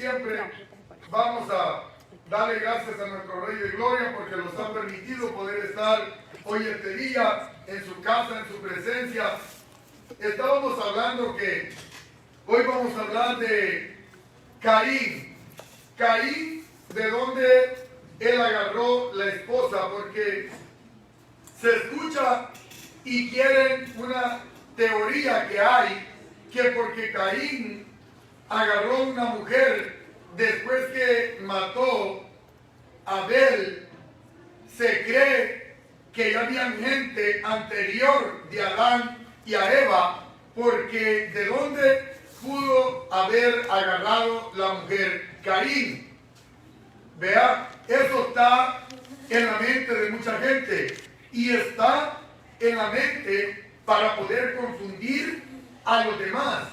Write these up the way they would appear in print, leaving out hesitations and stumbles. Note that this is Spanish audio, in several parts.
siempre, vamos a darle gracias a nuestro Rey de Gloria porque nos ha permitido poder estar hoy este día en su casa, en su presencia. Estábamos hablando que hoy vamos a hablar de Caín. Caín, de donde él agarró la esposa, porque se escucha y quieren una teoría que hay, que porque Caín agarró una mujer después que mató a Abel, se cree que ya había gente anterior de Adán y a Eva, porque de dónde pudo haber agarrado la mujer Caín. Vea, eso está en la mente de mucha gente y está en la mente para poder confundir a los demás,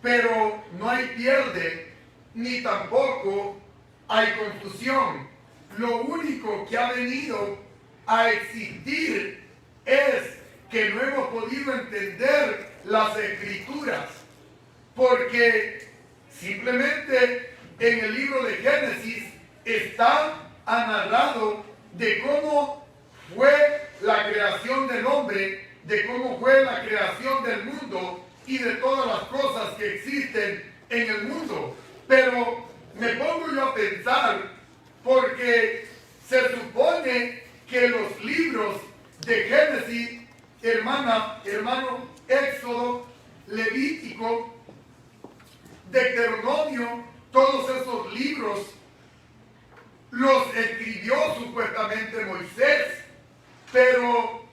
pero no hay pierde ni tampoco hay confusión. Lo único que ha venido a existir es que no hemos podido entender las escrituras, porque simplemente en el libro de Génesis está narrado de cómo fue la creación del hombre, de cómo fue la creación del mundo y de todas las cosas que existen en el mundo. Pero me pongo yo a pensar, porque se supone que los libros de Génesis, hermano, Éxodo, Levítico, Deuteronomio, todos esos libros los escribió supuestamente Moisés, pero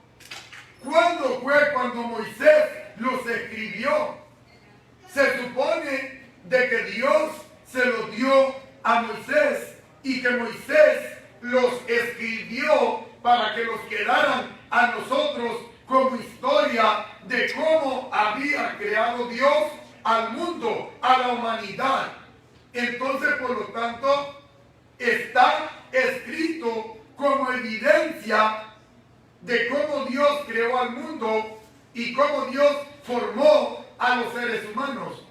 ¿cuándo fue cuando Moisés los escribió? Se supone de que Dios se los dio a Moisés y que Moisés los escribió para que los quedaran a nosotros como historia de cómo había creado Dios al mundo, a la humanidad. Entonces, por lo tanto, está escrito como evidencia de cómo Dios creó al mundo y cómo Dios formó a los seres humanos.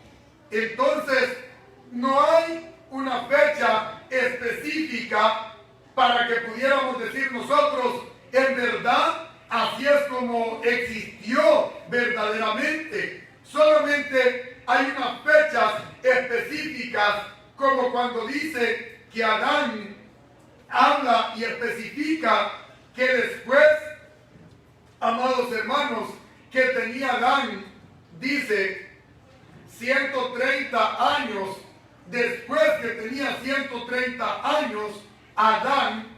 Entonces, no hay una fecha específica para que pudiéramos decir nosotros, en verdad, así es como existió verdaderamente. Solamente hay unas fechas específicas, como cuando dice que Adán habla y especifica que después, amados hermanos, que tenía Adán, dice 130 años, después que tenía 130 años, Adán,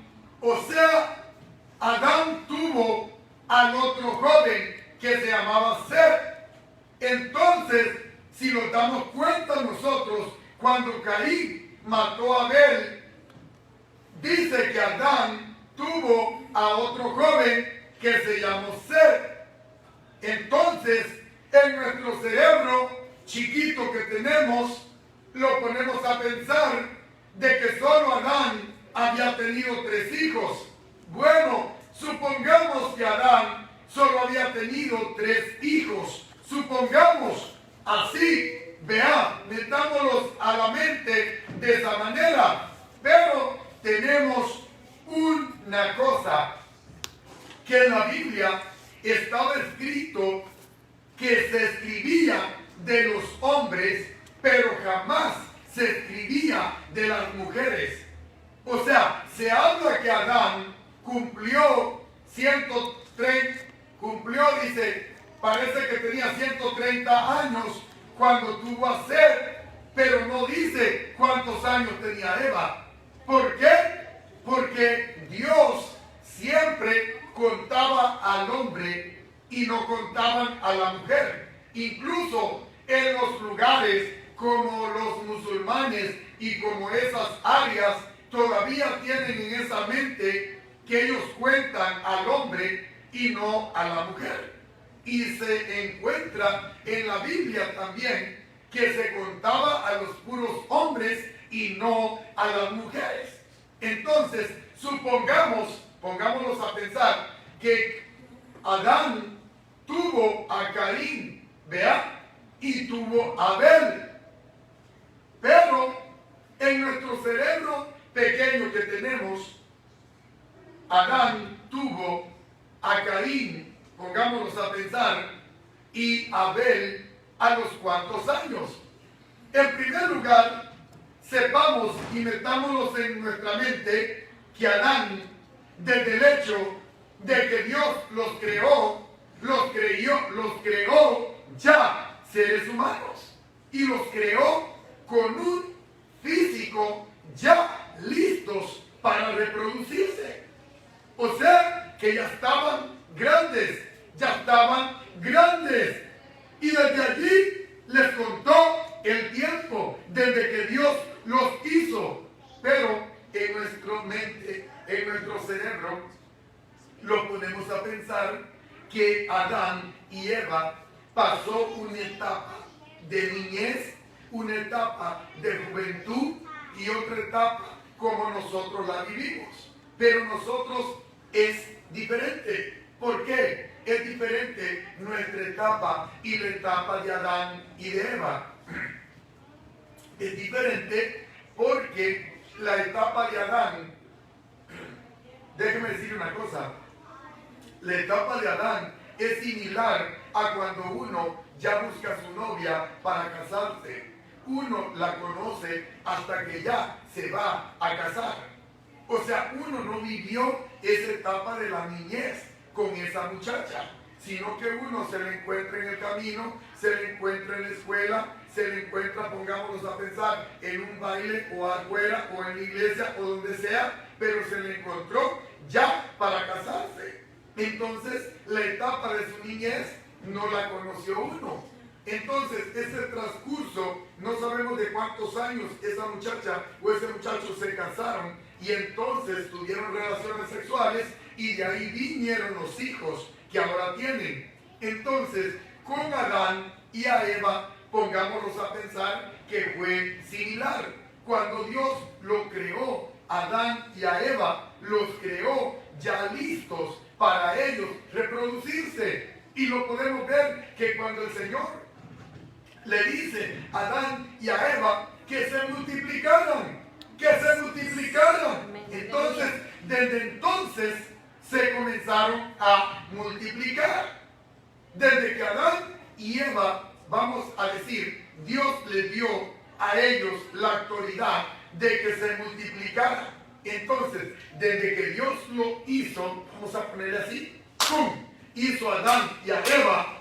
o sea, Adán tuvo al otro joven que se llamaba Set. Entonces, si nos damos cuenta nosotros, cuando Caín mató a Abel, dice que Adán tuvo a otro joven que se llamó Set. Entonces, en nuestro cerebro chiquito que tenemos, lo ponemos a pensar de que solo Adán había tenido 3 hijos. Bueno, supongamos que Adán solo había tenido 3 hijos. Supongamos así, vea, metámoslos a la mente de esa manera. Pero tenemos una cosa, que en la Biblia estaba escrito que se escribía de los hombres, pero jamás se escribía de las mujeres. O sea, se habla que Adán cumplió 130, dice, parece que tenía 130 años cuando tuvo a Set, pero no dice cuántos años tenía Eva. ¿Por qué? Porque Dios siempre contaba al hombre y no contaban a la mujer. Incluso en los lugares como los musulmanes y como esas áreas todavía tienen en esa mente que ellos cuentan al hombre y no a la mujer. Y se encuentra en la Biblia también que se contaba a los puros hombres y no a las mujeres. Entonces, pongámonos a pensar que Adán tuvo a Caín, vea, y tuvo a Abel. Pero en En nuestro cerebro pequeño que tenemos, Adán tuvo a Caín, pongámonos a pensar, y Abel a los cuantos años. En primer lugar, sepamos y metámonos en nuestra mente que Adán, desde el hecho de que Dios los creó ya seres humanos y los creó con un físico ya listos para reproducirse. O sea que ya estaban grandes. Y desde allí les contó el tiempo desde que Dios los hizo. Pero en nuestra mente, en nuestro cerebro, lo ponemos a pensar que Adán y Eva pasó una etapa de niñez, una etapa de juventud y otra etapa como nosotros la vivimos. Pero nosotros es diferente. ¿Por qué? Es diferente nuestra etapa y la etapa de Adán y de Eva. Es diferente porque la etapa de Adán, déjeme decir una cosa, la etapa de Adán es similar a cuando uno ya busca a su novia para casarse. Uno la conoce hasta que ya se va a casar. O sea, uno no vivió esa etapa de la niñez con esa muchacha, sino que uno se le encuentra en el camino, se le encuentra en la escuela, se le encuentra, pongámonos a pensar, en un baile o afuera o en la iglesia o donde sea, pero se le encontró ya para casarse. Entonces, la etapa de su niñez no la conoció uno. Entonces, ese transcurso, no sabemos de cuántos años esa muchacha o ese muchacho se casaron y entonces tuvieron relaciones sexuales y de ahí vinieron los hijos que ahora tienen. Entonces, con Adán y a Eva, pongámonos a pensar que fue similar. Cuando Dios lo creó, Adán y a Eva los creó ya listos para ellos reproducirse. Y lo podemos ver que cuando el Señor le dice a Adán y a Eva que se multiplicaran, entonces, desde entonces se comenzaron a multiplicar. Desde que Adán y Eva, vamos a decir, Dios les dio a ellos la autoridad de que se multiplicaran. Entonces, desde que Dios lo hizo, vamos a ponerle así, ¡pum!, hizo a Adán y a Eva,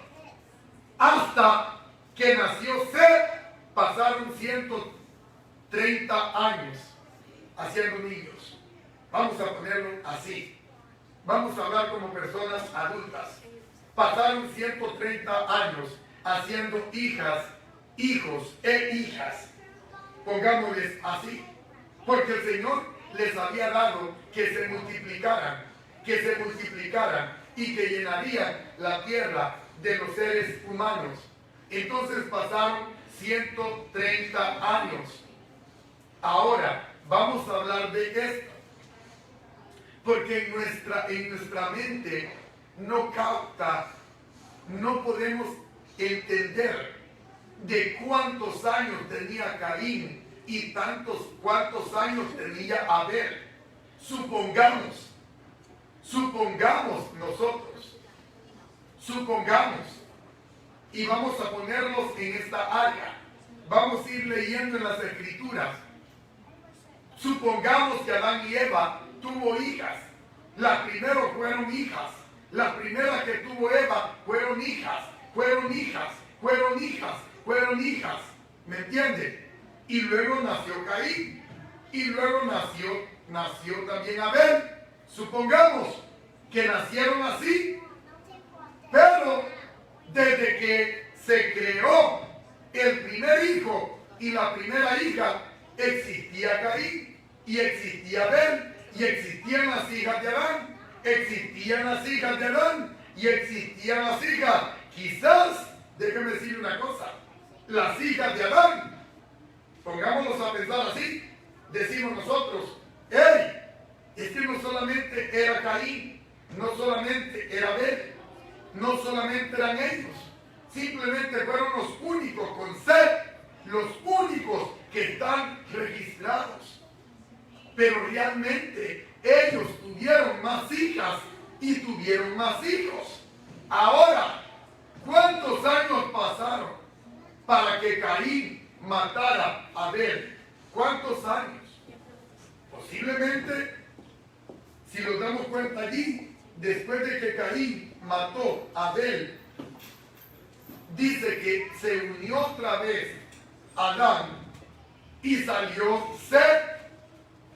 hasta que nació Seth, pasaron 130 años haciendo niños. Vamos a ponerlo así. Vamos a hablar como personas adultas. Pasaron 130 años haciendo hijas, hijos e hijas. Pongámosles así. Porque el Señor les había dado que se multiplicaran y que llenarían la tierra de los seres humanos. Entonces pasaron 130 años. Ahora, vamos a hablar de esto. Porque en nuestra mente no capta, no podemos entender de cuántos años tenía Caín y cuántos años tenía Abel. Supongamos nosotros, y vamos a ponerlos en esta área. Vamos a ir leyendo en las Escrituras. Supongamos que Adán y Eva tuvo hijas. Las primeras fueron hijas. Las primeras que tuvo Eva fueron hijas. ¿Me entiende? Y luego nació Caín. Y luego nació también Abel. Supongamos que nacieron así. Pero desde que se creó el primer hijo y la primera hija, existía Caín y existía Abel y existían las hijas de Adán, y existían las hijas. Quizás, déjeme decir una cosa, las hijas de Adán, pongámonos a pensar así, decimos nosotros, ¡hey! Es que no solamente era Caín, no solamente era Abel, no solamente eran ellos, simplemente fueron los únicos con Seth los únicos que están registrados. Pero realmente ellos tuvieron más hijas y tuvieron más hijos. Ahora, ¿cuántos años pasaron para que Caín matara a Abel? ¿Cuántos años? Posiblemente, si nos damos cuenta allí, después de que Caín mató a Abel, dice que se unió otra vez Adán y salió Set.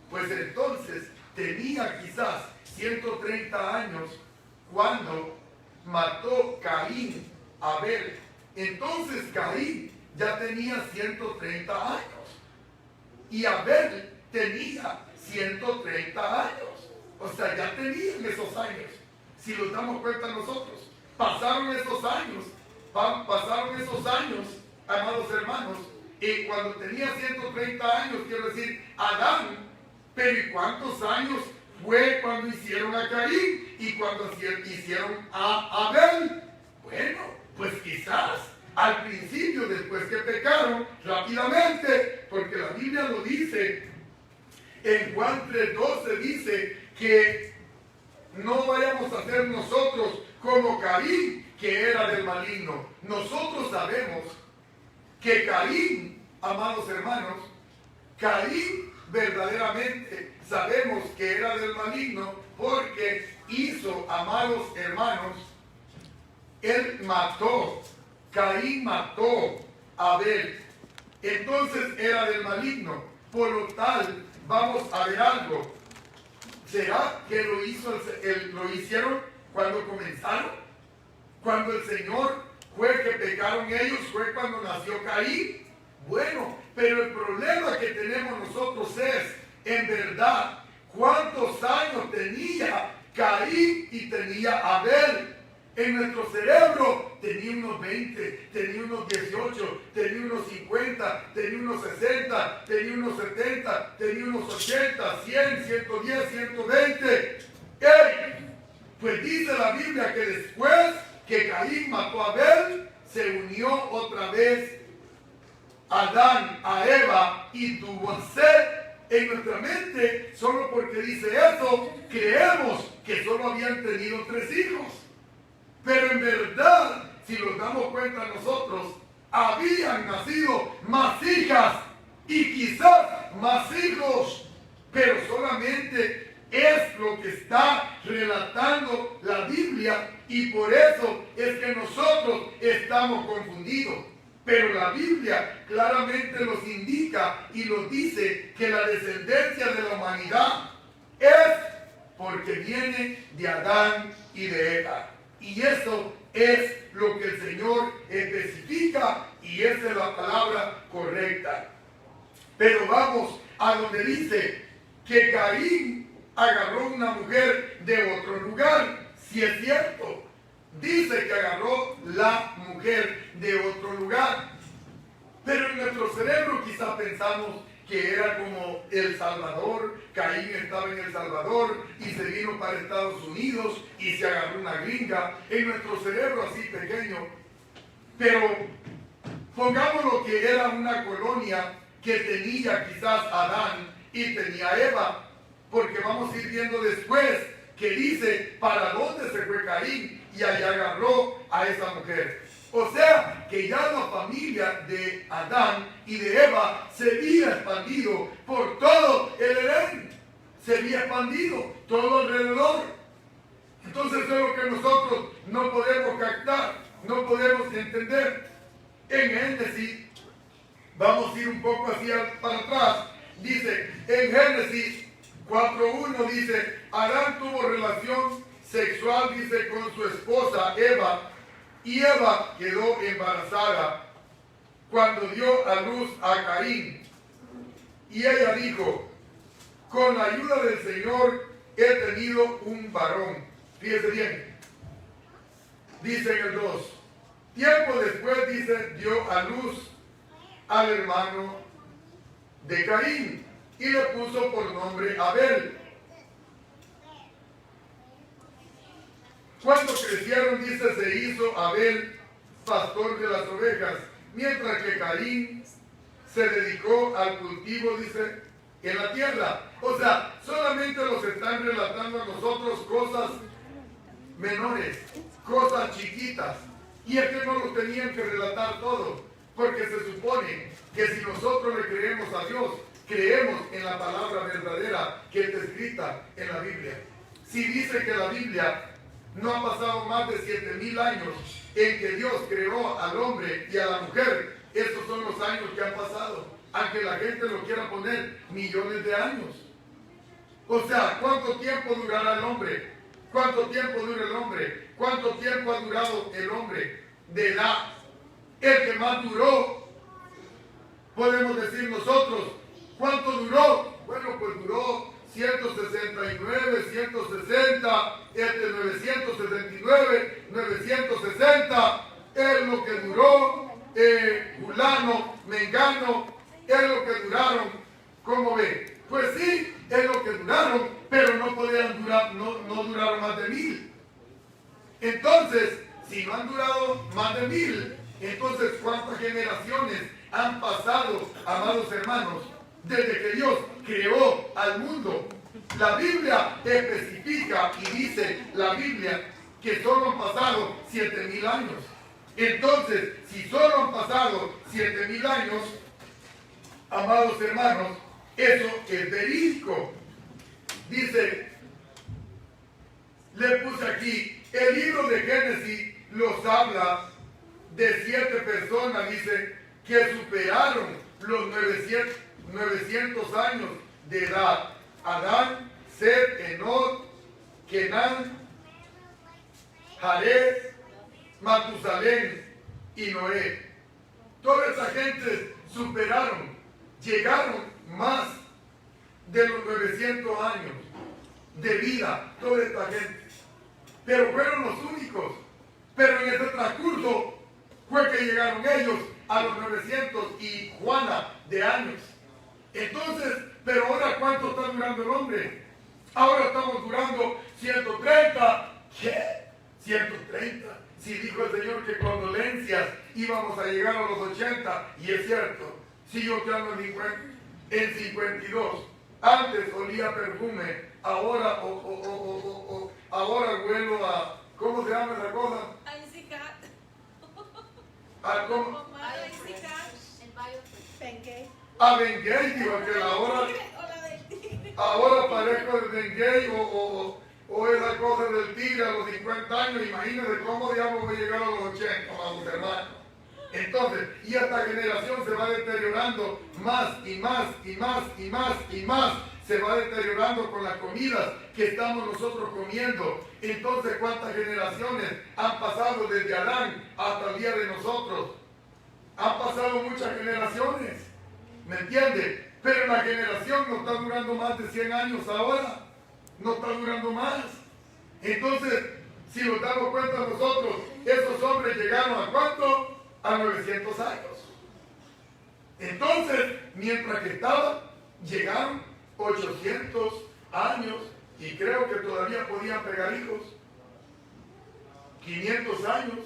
Pues entonces tenía quizás 130 años cuando mató Caín a Abel. Entonces Caín ya tenía 130 años y Abel tenía 130 años. O sea, ya tenían esos años. Si nos damos cuenta nosotros, pasaron esos años, amados hermanos, y cuando tenía 130 años, quiero decir, Adán, pero ¿y cuántos años fue cuando hicieron a Caín y cuando hicieron a Abel? Bueno, pues quizás al principio, después que pecaron, rápidamente, porque la Biblia lo dice, en Juan 3:12 dice que no vayamos a ser nosotros como Caín, que era del maligno. Nosotros sabemos que Caín, amados hermanos, Caín verdaderamente sabemos que era del maligno porque hizo, amados hermanos, Caín mató a Abel. Entonces era del maligno. Por lo tal, vamos a ver algo. ¿Será que lo hicieron cuando comenzaron? Cuando el Señor fue que pecaron ellos, fue cuando nació Caín. Bueno, pero el problema que tenemos nosotros es, en verdad, ¿cuántos años tenía Caín y tenía Abel? En nuestro cerebro tenía unos 20, tenía unos 18, tenía unos 50, tenía unos 60, tenía unos 70, tenía unos 80, 100, 110, 120. ¡Ey! Pues dice la Biblia que después que Caín mató a Abel, se unió otra vez Adán a Eva y tuvo Set. En nuestra mente, solo porque dice eso, creemos que solo habían tenido 3 hijos. Pero en verdad, si nos damos cuenta nosotros, habían nacido más hijas y quizás más hijos, pero solamente es lo que está relatando la Biblia y por eso es que nosotros estamos confundidos. Pero la Biblia claramente nos indica y nos dice que la descendencia de la humanidad es porque viene de Adán y de Eva. Y eso es lo que el Señor especifica y esa es la palabra correcta. Pero vamos a donde dice que Caín agarró una mujer de otro lugar. Si es cierto, dice que agarró la mujer de otro lugar. Pero en nuestro cerebro quizás pensamos que era como El Salvador. Caín estaba en El Salvador y se vino para Estados Unidos y se agarró una gringa. En nuestro cerebro así pequeño. Pero pongámoslo que era una colonia que tenía quizás Adán y tenía Eva. Porque vamos a ir viendo después que dice para dónde se fue Caín y allá agarró a esa mujer. O sea, que ya la familia de Adán y de Eva se había expandido por todo el Edén. Se había expandido todo alrededor. Entonces es lo que nosotros no podemos captar, no podemos entender. En Génesis, vamos a ir un poco para atrás. Dice, en Génesis 4:1 dice, Adán tuvo relación sexual, dice, con su esposa Eva. Y Eva quedó embarazada cuando dio a luz a Caín. Y ella dijo, con la ayuda del Señor he tenido un varón. Fíjese bien. Dice en el 2. Tiempo después, dice, dio a luz al hermano de Caín y le puso por nombre Abel. Cuando crecieron, dice, se hizo Abel pastor de las ovejas, mientras que Caín se dedicó al cultivo, dice, en la tierra. O sea, solamente nos están relatando a nosotros cosas menores, cosas chiquitas. Y es que no lo tenían que relatar todo, porque se supone que si nosotros le creemos a Dios, creemos en la palabra verdadera que está escrita en la Biblia. Si dice que la Biblia no ha pasado más de 7,000 años en que Dios creó al hombre y a la mujer, esos son los años que han pasado, aunque la gente lo quiera poner millones de años. O sea, ¿cuánto tiempo durará el hombre? ¿Cuánto tiempo dura el hombre? ¿Cuánto tiempo ha durado el hombre de edad? El que más duró, podemos decir nosotros, ¿cuánto duró? Bueno, pues duró 169, 160, 969, 960, es lo que duró, fulano, mengano, es lo que duraron. ¿Cómo ve? Pues sí, es lo que duraron, pero no podían durar, no duraron más de 1000. Entonces, si no han durado más de 1000, entonces ¿cuántas generaciones han pasado, amados hermanos, desde que Dios creó al mundo? La Biblia especifica y dice la Biblia que solo han pasado 7,000 años. Entonces, si solo han pasado 7,000 años, amados hermanos, eso es verídico. Dice, le puse aquí, el libro de Génesis los habla de 7 personas, dice, que superaron los 900 años de edad. Adán, Set, Enoc, Kenán, Jared, Matusalén y Noé. Toda esa gente superaron, llegaron más de los 900 años de vida, toda esta gente. Pero fueron los únicos. Pero en ese transcurso fue que llegaron ellos a los 900 y Juana de años. Entonces, pero ahora ¿cuánto está durando el hombre? Ahora estamos durando 130. ¿Qué? 130. Si dijo el Señor que con dolencias íbamos a llegar a los 80, y es cierto, si yo te ando en 52, antes olía perfume, ahora ahora huelo a, ¿cómo se llama esa cosa? ¿A cómo? A Bengay, digo, que ahora parezco el Bengay o esa cosa del tigre a los 50 años. Imagínense cómo digamos voy a llegar a los 80, vamos hermanos. Entonces, y esta generación se va deteriorando más y más y más y más y más. Se va deteriorando con las comidas que estamos nosotros comiendo. Entonces, ¿cuántas generaciones han pasado desde Adán hasta el día de nosotros? Han pasado muchas generaciones, ¿me entiende? Pero la generación no está durando más de 100 años ahora, no está durando más. Entonces, si nos damos cuenta nosotros, esos hombres llegaron ¿a cuánto? A 900 años. Entonces, mientras que estaban, llegaron 800 años y creo que todavía podían pegar hijos. 500 años,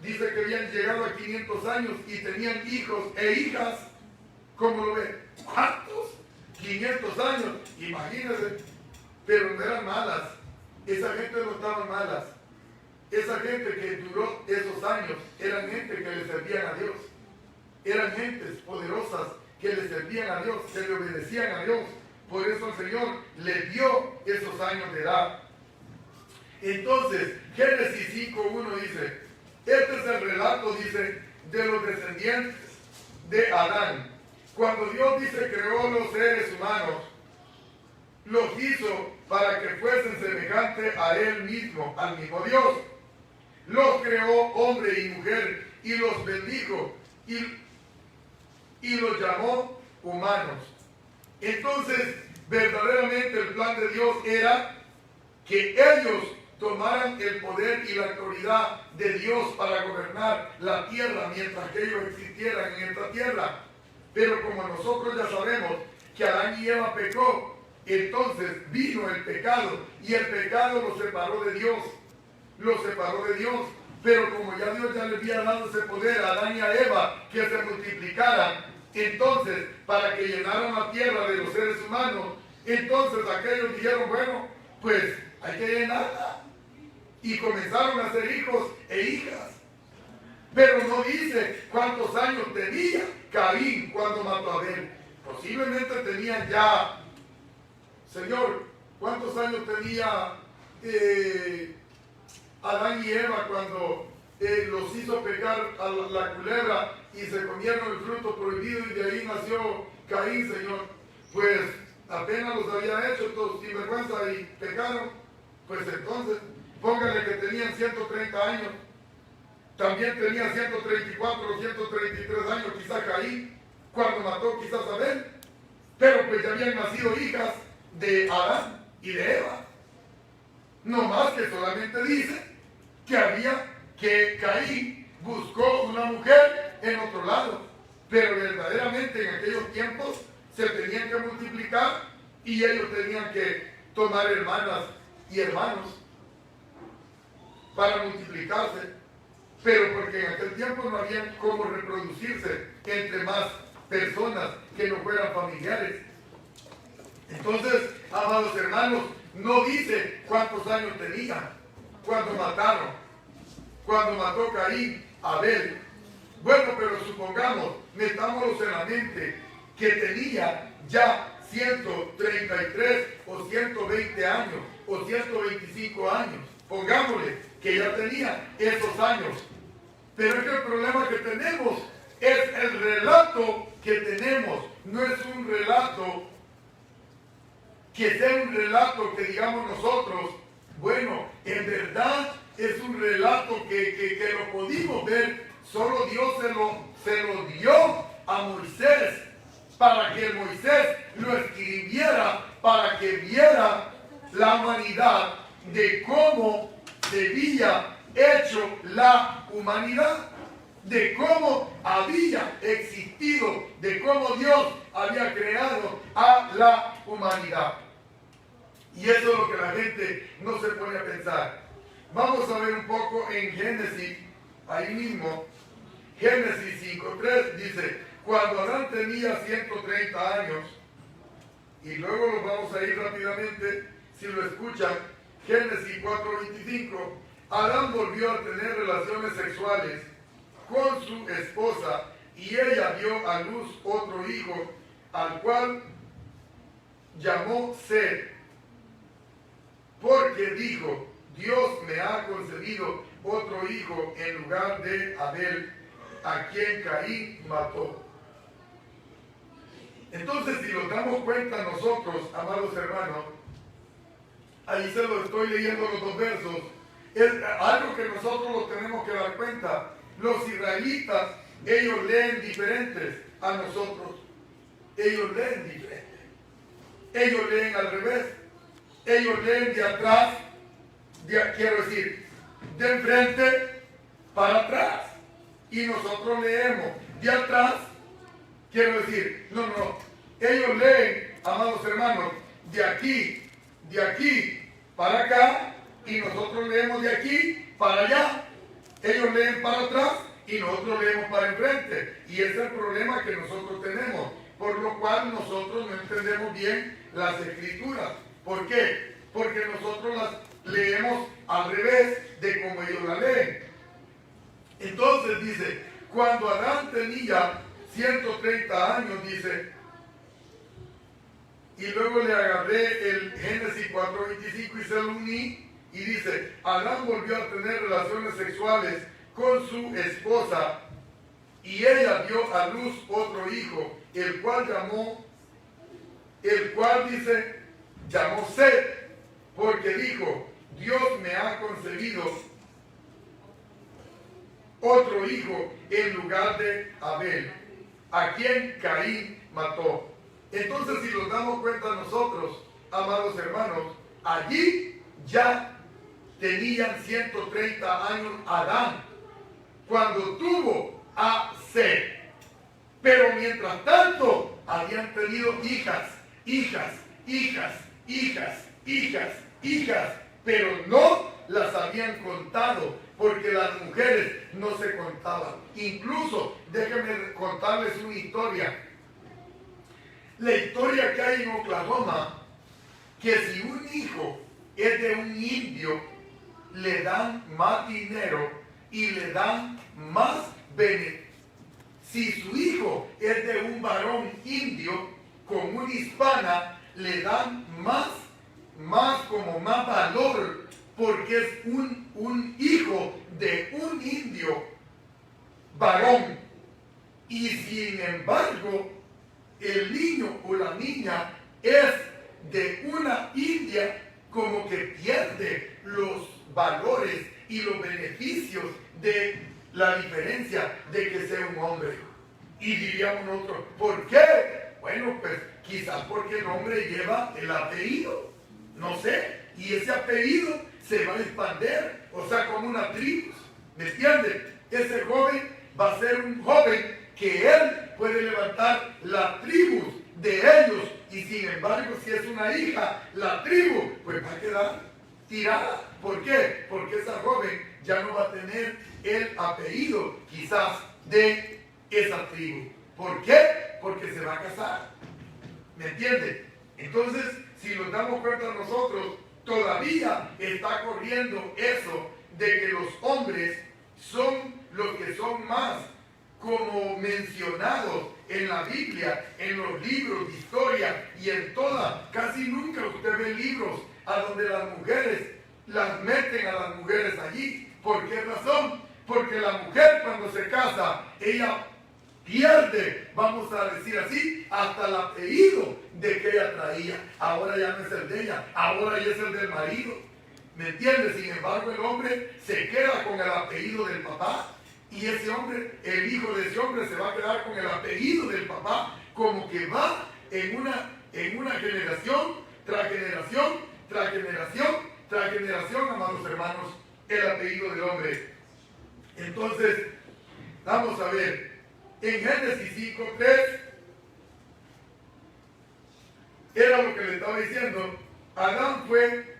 dice que habían llegado a 500 años y tenían hijos e hijas. ¿Cómo lo ve? ¿Cuántos? 500 años, imagínense. Pero no eran malas, esa gente no estaba malas. Esa gente que duró esos años eran gente que le servían a Dios. Eran gentes poderosas que le servían a Dios, que le obedecían a Dios. Por eso el Señor les dio esos años de edad. Entonces, Génesis 5:1 dice, este es el relato, dice, de los descendientes de Adán. Cuando Dios, dice, creó los seres humanos, los hizo para que fuesen semejantes a Él mismo, al mismo Dios. Los creó hombre y mujer y los bendijo y los llamó humanos. Entonces, verdaderamente el plan de Dios era que ellos tomaran el poder y la autoridad de Dios para gobernar la tierra mientras que ellos existieran en esta tierra. Pero como nosotros ya sabemos que Adán y Eva pecó, entonces vino el pecado y el pecado los separó de Dios. Los separó de Dios. Pero como ya Dios ya le había dado ese poder a Adán y a Eva que se multiplicaran, entonces para que llenaran la tierra de los seres humanos. Entonces aquellos dijeron, bueno, pues hay que llenarla. Y comenzaron a hacer hijos e hijas. Pero no dice cuántos años tenía Caín cuando mató a Abel. Posiblemente tenían ya, Señor, ¿cuántos años tenía Adán y Eva cuando los hizo pecar a la culebra y se comieron el fruto prohibido y de ahí nació Caín, Señor? Pues apenas los había hecho todos sin vergüenza y pecaron. Pues entonces, póngale que tenían 130 años. También tenía 134 o 133 años quizás Caín, cuando mató quizás a Abel. Pero pues ya habían nacido hijas de Adán y de Eva. No más que solamente dice que Caín buscó una mujer en otro lado. Pero verdaderamente en aquellos tiempos se tenían que multiplicar y ellos tenían que tomar hermanas y hermanos para multiplicarse. Pero porque en aquel tiempo no había cómo reproducirse entre más personas que no fueran familiares. Entonces, amados hermanos, no dice cuántos años tenía cuando mataron, cuando mató Caín a Abel. Bueno, pero supongamos, metámoslos en la mente, que tenía ya 133 o 120 años o 125 años. Pongámosle que ya tenía esos años. Pero es que el problema que tenemos es el relato que tenemos. No es un relato que sea un relato que digamos nosotros, bueno, en verdad es un relato que lo pudimos ver, solo Dios se lo dio a Moisés, para que Moisés lo escribiera, para que viera la humanidad de cómo se había hecho la humanidad, de cómo había existido, de cómo Dios había creado a la humanidad. Y eso es lo que la gente no se pone a pensar. Vamos a ver un poco en Génesis, ahí mismo, Génesis 5:3 dice, cuando Adán tenía 130 años, y luego los vamos a ir rápidamente, si lo escuchan, Génesis 4:25, Adán volvió a tener relaciones sexuales con su esposa y ella dio a luz otro hijo, al cual llamó Set, porque dijo, Dios me ha concedido otro hijo en lugar de Abel, a quien Caín mató. Entonces, si nos damos cuenta nosotros, amados hermanos, ahí se lo estoy leyendo los dos versos, es algo que nosotros lo tenemos que dar cuenta. Los israelitas, ellos leen diferentes a nosotros. Ellos leen diferente. Ellos leen al revés. Ellos leen de atrás, quiero decir, de enfrente para atrás. Y nosotros leemos de atrás, quiero decir, no. Ellos leen, amados hermanos, de aquí para acá, y nosotros leemos de aquí para allá. Ellos leen para atrás y nosotros leemos para enfrente. Y ese es el problema que nosotros tenemos, por lo cual nosotros no entendemos bien las escrituras. ¿Por qué? Porque nosotros las leemos al revés de como ellos la leen. Entonces dice, cuando Adán tenía 130 años, dice, y luego le agarré el Génesis 4:25 y se lo uní, y dice, Adán volvió a tener relaciones sexuales con su esposa, y ella dio a luz otro hijo, el cual dice, llamó Set, porque dijo, Dios me ha concebido otro hijo en lugar de Abel, a quien Caín mató. Entonces, si nos damos cuenta nosotros, amados hermanos, allí ya tenían 130 años Adán cuando tuvo a Set. Pero mientras tanto, habían tenido hijas, pero no las habían contado, porque las mujeres no se contaban. Incluso, déjenme contarles una historia. la historia que hay en Oklahoma, que si un hijo es de un indio, le dan más dinero y le dan más beneficio. Si su hijo es de un varón indio con una hispana, le dan más valor, porque es un hijo de un indio varón. Y sin embargo, el niño o la niña es de una india, como que pierde los valores y los beneficios de la diferencia de que sea un hombre. Y diríamos nosotros, ¿por qué? Bueno, pues quizás porque el hombre lleva el apellido, no sé, y ese apellido se va a expandir, o sea, como una tribu, ¿me entiendes? Ese joven va a ser un joven que él puede levantar la tribu de ellos, y sin embargo, si es una hija, la tribu pues va a quedar tirada. ¿Por qué? Porque esa joven ya no va a tener el apellido quizás de esa tribu. ¿Por qué? Porque se va a casar. ¿Me entiende? Entonces, si nos damos cuenta nosotros, todavía está corriendo eso de que los hombres son los que son más como mencionados en la Biblia, en los libros de historia y en toda. Casi nunca usted ve libros a donde las mujeres las meten a las mujeres allí. ¿Por qué razón? Porque la mujer cuando se casa, ella pierde, vamos a decir así, hasta el apellido de que ella traía. Ahora ya no es el de ella, ahora ya es el del marido. ¿Me entiendes? Sin embargo, el hombre se queda con el apellido del papá. Y ese hombre, el hijo de ese hombre, se va a quedar con el apellido del papá, como que va en una generación, tras generación, tras generación, tras generación, amados hermanos, el apellido del hombre. Entonces, vamos a ver, en Génesis 5:3, era lo que le estaba diciendo, Adán fue,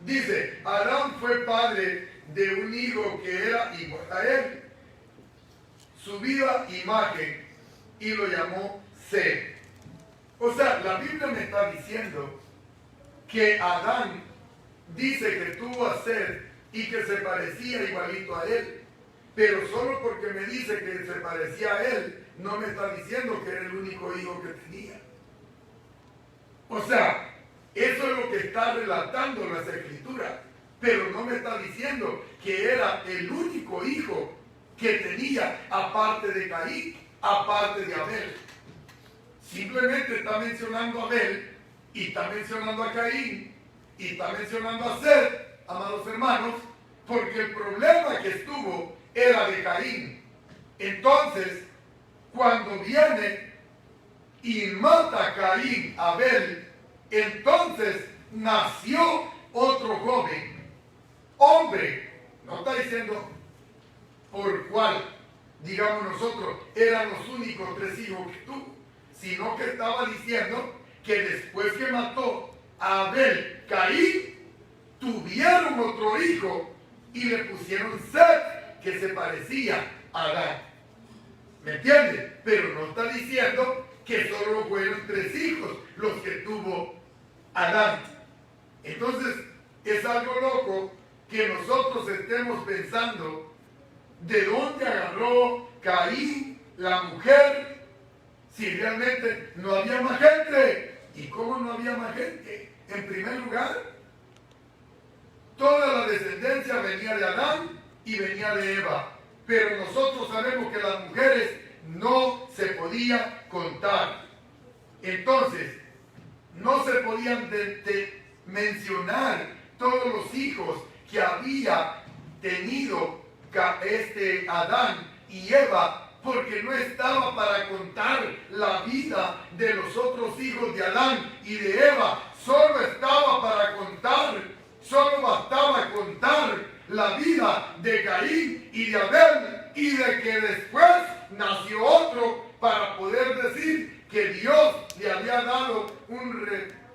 dice, Adán fue padre de un hijo que era igual a él, su viva imagen, y lo llamó Seth. O sea, la Biblia me está diciendo que Adán dice que tuvo a Seth y que se parecía igualito a él, pero solo porque me dice que se parecía a él, no me está diciendo que era el único hijo que tenía. O sea, eso es lo que está relatando las Escrituras, pero no me está diciendo que era el único hijo que tenía, aparte de Caín, aparte de Abel. Simplemente está mencionando a Abel, y está mencionando a Caín, y está mencionando a Seth, amados hermanos, porque el problema que estuvo era de Caín. Entonces, cuando viene y mata a Caín, Abel, entonces nació otro joven, hombre. No está diciendo por cuál, digamos nosotros, eran los únicos 3 hijos que tuvo, sino que estaba diciendo que después que mató a Abel, Caín, tuvieron otro hijo y le pusieron Seth, que se parecía a Adán. ¿Me entiende? Pero no está diciendo que solo fueron 3 hijos los que tuvo Adán. Entonces, es algo loco que nosotros estemos pensando de dónde agarró Caín la mujer, si realmente no había más gente. ¿Y cómo no había más gente? En primer lugar, toda la descendencia venía de Adán y venía de Eva, pero nosotros sabemos que las mujeres no se podían contar. Entonces, no se podían mencionar todos los hijos que había tenido Adán y Eva, porque no estaba para contar la vida de los otros hijos de Adán y de Eva. Solo estaba para contar, solo bastaba contar la vida de Caín y de Abel, y de que después nació otro, para poder decir que Dios le había dado un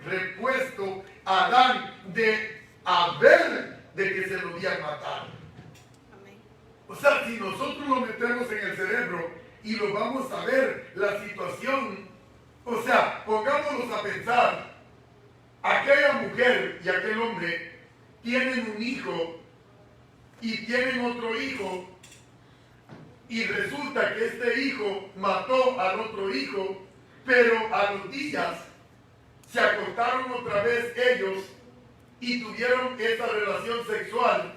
repuesto a Adán de Abel, de que se lo habían matado. Amén. O sea, si nosotros lo metemos en el cerebro y lo vamos a ver, la situación, o sea, pongámonos a pensar, aquella mujer y aquel hombre tienen un hijo y tienen otro hijo, y resulta que este hijo mató al otro hijo, pero a los días se acostaron otra vez ellos y tuvieron esa relación sexual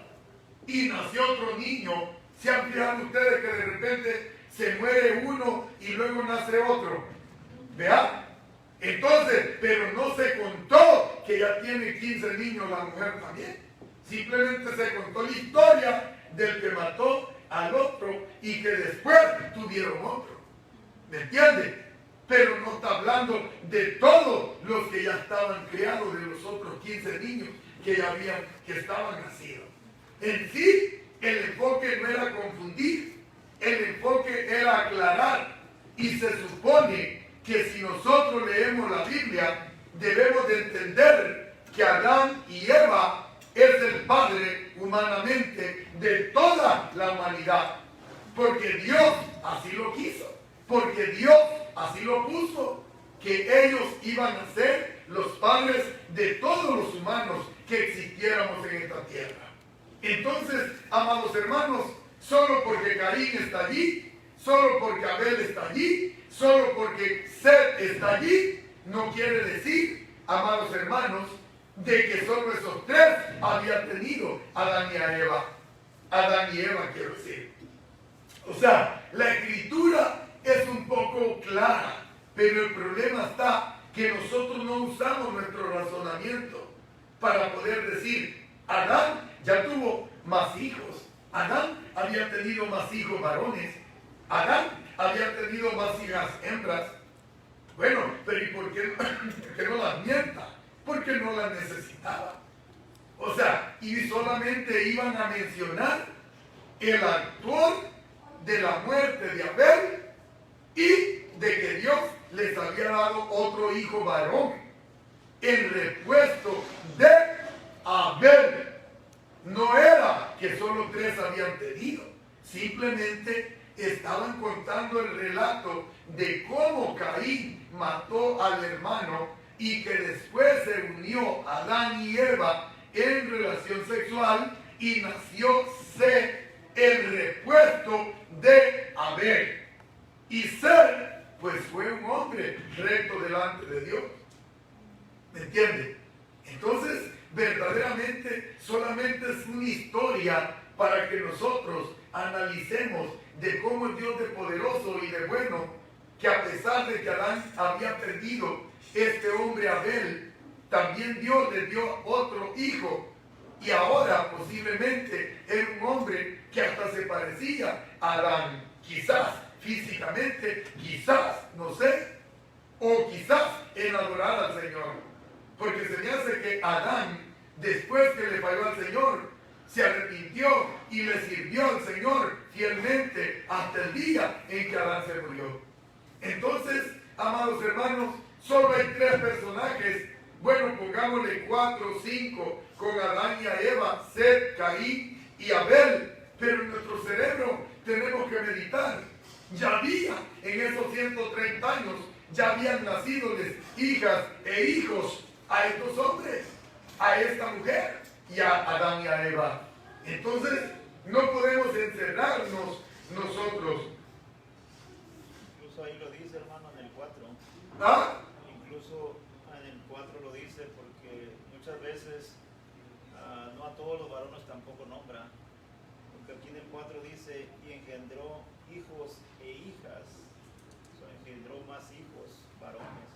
y nació otro niño. ¿Se han fijado ustedes que de repente se muere uno y luego nace otro? ¿Vean? Entonces, pero no se contó que ya tiene 15 niños la mujer también. Simplemente se contó la historia del que mató al otro y que después tuvieron otro. ¿Me entiende? Pero no está hablando de todos los que ya estaban criados, de los otros 15 niños que estaban nacidos. En sí, el enfoque no era confundir, el enfoque era aclarar. Y se supone que si nosotros leemos la Biblia, debemos de entender que Adán y Eva es el padre humanamente de toda la humanidad. Porque Dios así lo quiso, porque Dios así lo puso, que ellos iban a ser los padres de todos los humanos que existiéramos en esta tierra. Entonces, amados hermanos, solo porque Caín está allí, solo porque Abel está allí, solo porque Set está allí, no quiere decir, amados hermanos, de que solo esos tres habían tenido Adán y a Eva. Adán y Eva, quiero decir. O sea, la escritura es un poco clara, pero el problema está que nosotros no usamos nuestro razonamiento para poder decir, Adán ya tuvo más hijos, Adán había tenido más hijos varones, Adán había tenido más hijas hembras. Bueno, pero ¿y por qué no las mienta? Porque no las necesitaba. O sea, y solamente iban a mencionar el autor de la muerte de Abel y de que Dios les había dado otro hijo varón en repuesto de Abel. No era que solo tres habían tenido, simplemente estaban contando el relato de cómo Caín mató al hermano y que después se unió Adán y Eva en relación sexual y nació Set, el repuesto de Abel. Y Set, pues fue un hombre recto delante de Dios. ¿Me entiende? Entonces, verdaderamente, solamente es una historia para que nosotros analicemos de cómo es Dios de poderoso y de bueno, que a pesar de que Adán había perdido este hombre Abel, también Dios le dio otro hijo, y ahora posiblemente era un hombre que hasta se parecía a Adán, quizás físicamente, quizás, no sé, o quizás en adorar al Señor, porque se me hace que Adán, después que le falló al Señor, se arrepintió y le sirvió al Señor fielmente hasta el día en que Adán se murió. Entonces, amados hermanos, solo hay tres personajes. Bueno, pongámosle 4 o 5 con Adán y a Eva, Set, Caín y Abel. Pero en nuestro cerebro tenemos que meditar. Ya había, en esos 130 años, ya habían nacido hijas e hijos a estos hombres, a esta mujer y a Adán y a Eva. Entonces, no podemos encerrarnos nosotros. Incluso ahí lo dice, hermano, en el 4. ¿Ah? Incluso en el 4 lo dice porque muchas veces no a todos los varones tampoco nombra. Porque aquí en el 4 dice, y engendró hijos e hijas. O sea, engendró más hijos varones.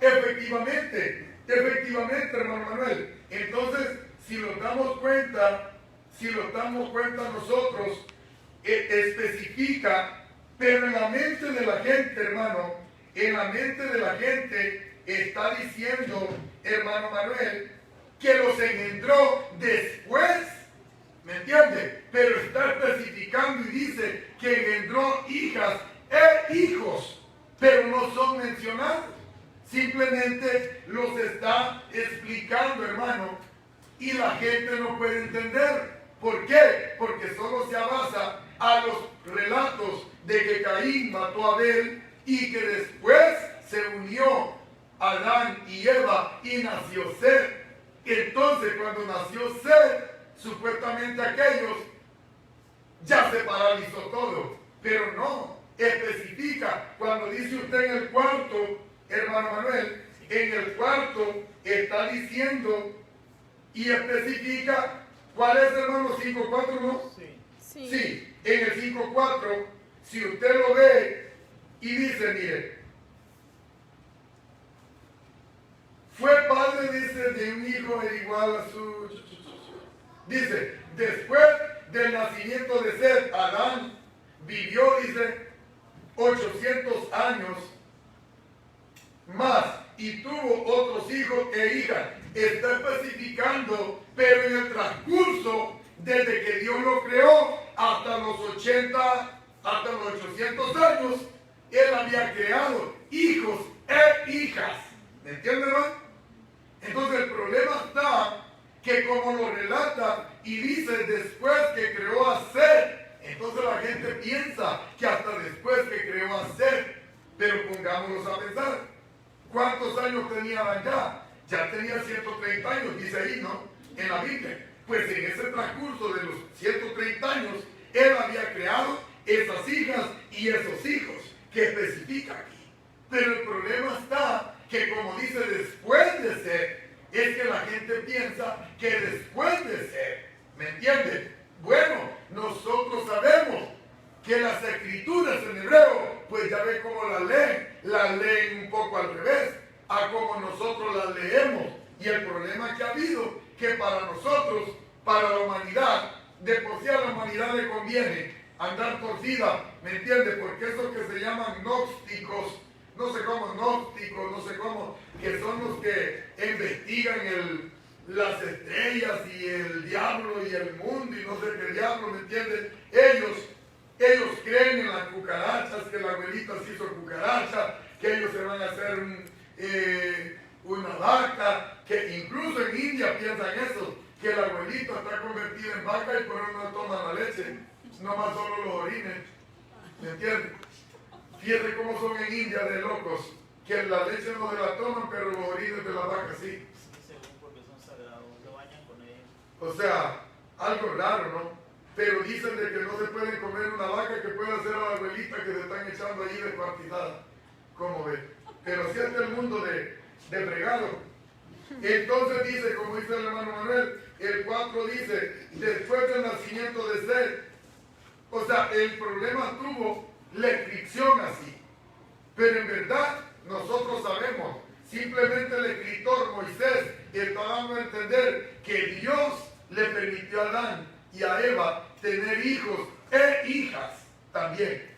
Efectivamente, hermano Manuel. Entonces, si nos damos cuenta nosotros, especifica, pero en la mente de la gente, hermano, en la mente de la gente está diciendo, hermano Manuel, que los engendró después, ¿me entiende? Pero está especificando y dice que engendró hijas e hijos, pero no son mencionados. Simplemente los está explicando, hermano, y la gente no puede entender. ¿Por qué? Porque solo se basa a los relatos de que Caín mató a Abel y que después se unió Adán y Eva y nació Set. Entonces, cuando nació Set, supuestamente aquellos ya se paralizó todo, pero no especifica. Cuando dice usted en el cuarto, hermano Manuel, en el cuarto está diciendo y especifica, ¿cuál es, hermano? 5.4, ¿no? Sí, en el 5.4, si usted lo ve y dice, mire, fue padre, dice, de un hijo igual a su... Dice, después del nacimiento de Set, Adán vivió, dice, 800 años más y tuvo otros hijos e hijas. Está especificando, pero en el transcurso, desde que Dios lo creó hasta los 80, hasta los 800 años, Él había creado hijos e hijas. ¿Me entienden, hermano? Entonces el problema está que como lo relata y dice después que creó a Set, entonces la gente piensa que hasta después que creó a Set, pero pongámonos a pensar, ¿cuántos años tenía Adán ya? Ya tenía 130 años, dice ahí, ¿no? En la Biblia. Pues en ese transcurso de los 130 años, Él había creado esas hijas y esos hijos, que especifica aquí. Pero el problema está que como dice después de Set, es que la gente piensa que después de Set, ¿me entienden? Bueno, nosotros sabemos que las escrituras en hebreo, pues ya ve cómo las leen un poco al revés, a como nosotros las leemos. Y el problema que ha habido, que para nosotros, para la humanidad, de por sí a la humanidad le conviene andar torcida, ¿me entiende? Porque esos que se llaman gnósticos, no sé cómo, que son los que investigan las estrellas y el diablo y el mundo y no sé qué diablo, ¿me entienden? Ellos creen en las cucarachas, que la abuelita se hizo cucaracha, que ellos se van a hacer una vaca, que incluso en India piensan eso, que la abuelita está convertida en vaca y por eso no toma la leche, nomás solo los orines, ¿me entienden? Fíjense cómo son en India de locos, que la leche no se la toman, pero los orines de la vaca sí. Según porque son sagrados, se bañan con ellos. O sea, algo raro, ¿no? Pero dicen de que no se puede comer una vaca que puede hacer a la abuelita que se están echando allí descuartizada. ¿Cómo ve? Pero así está el mundo de regalo. Entonces dice, como dice el hermano Manuel, el 4 dice, después del nacimiento de Set. O sea, el problema tuvo la escripción así. Pero en verdad, nosotros sabemos, simplemente el escritor Moisés está dando a entender que Dios le permitió a Adán y a Eva tener hijos e hijas también.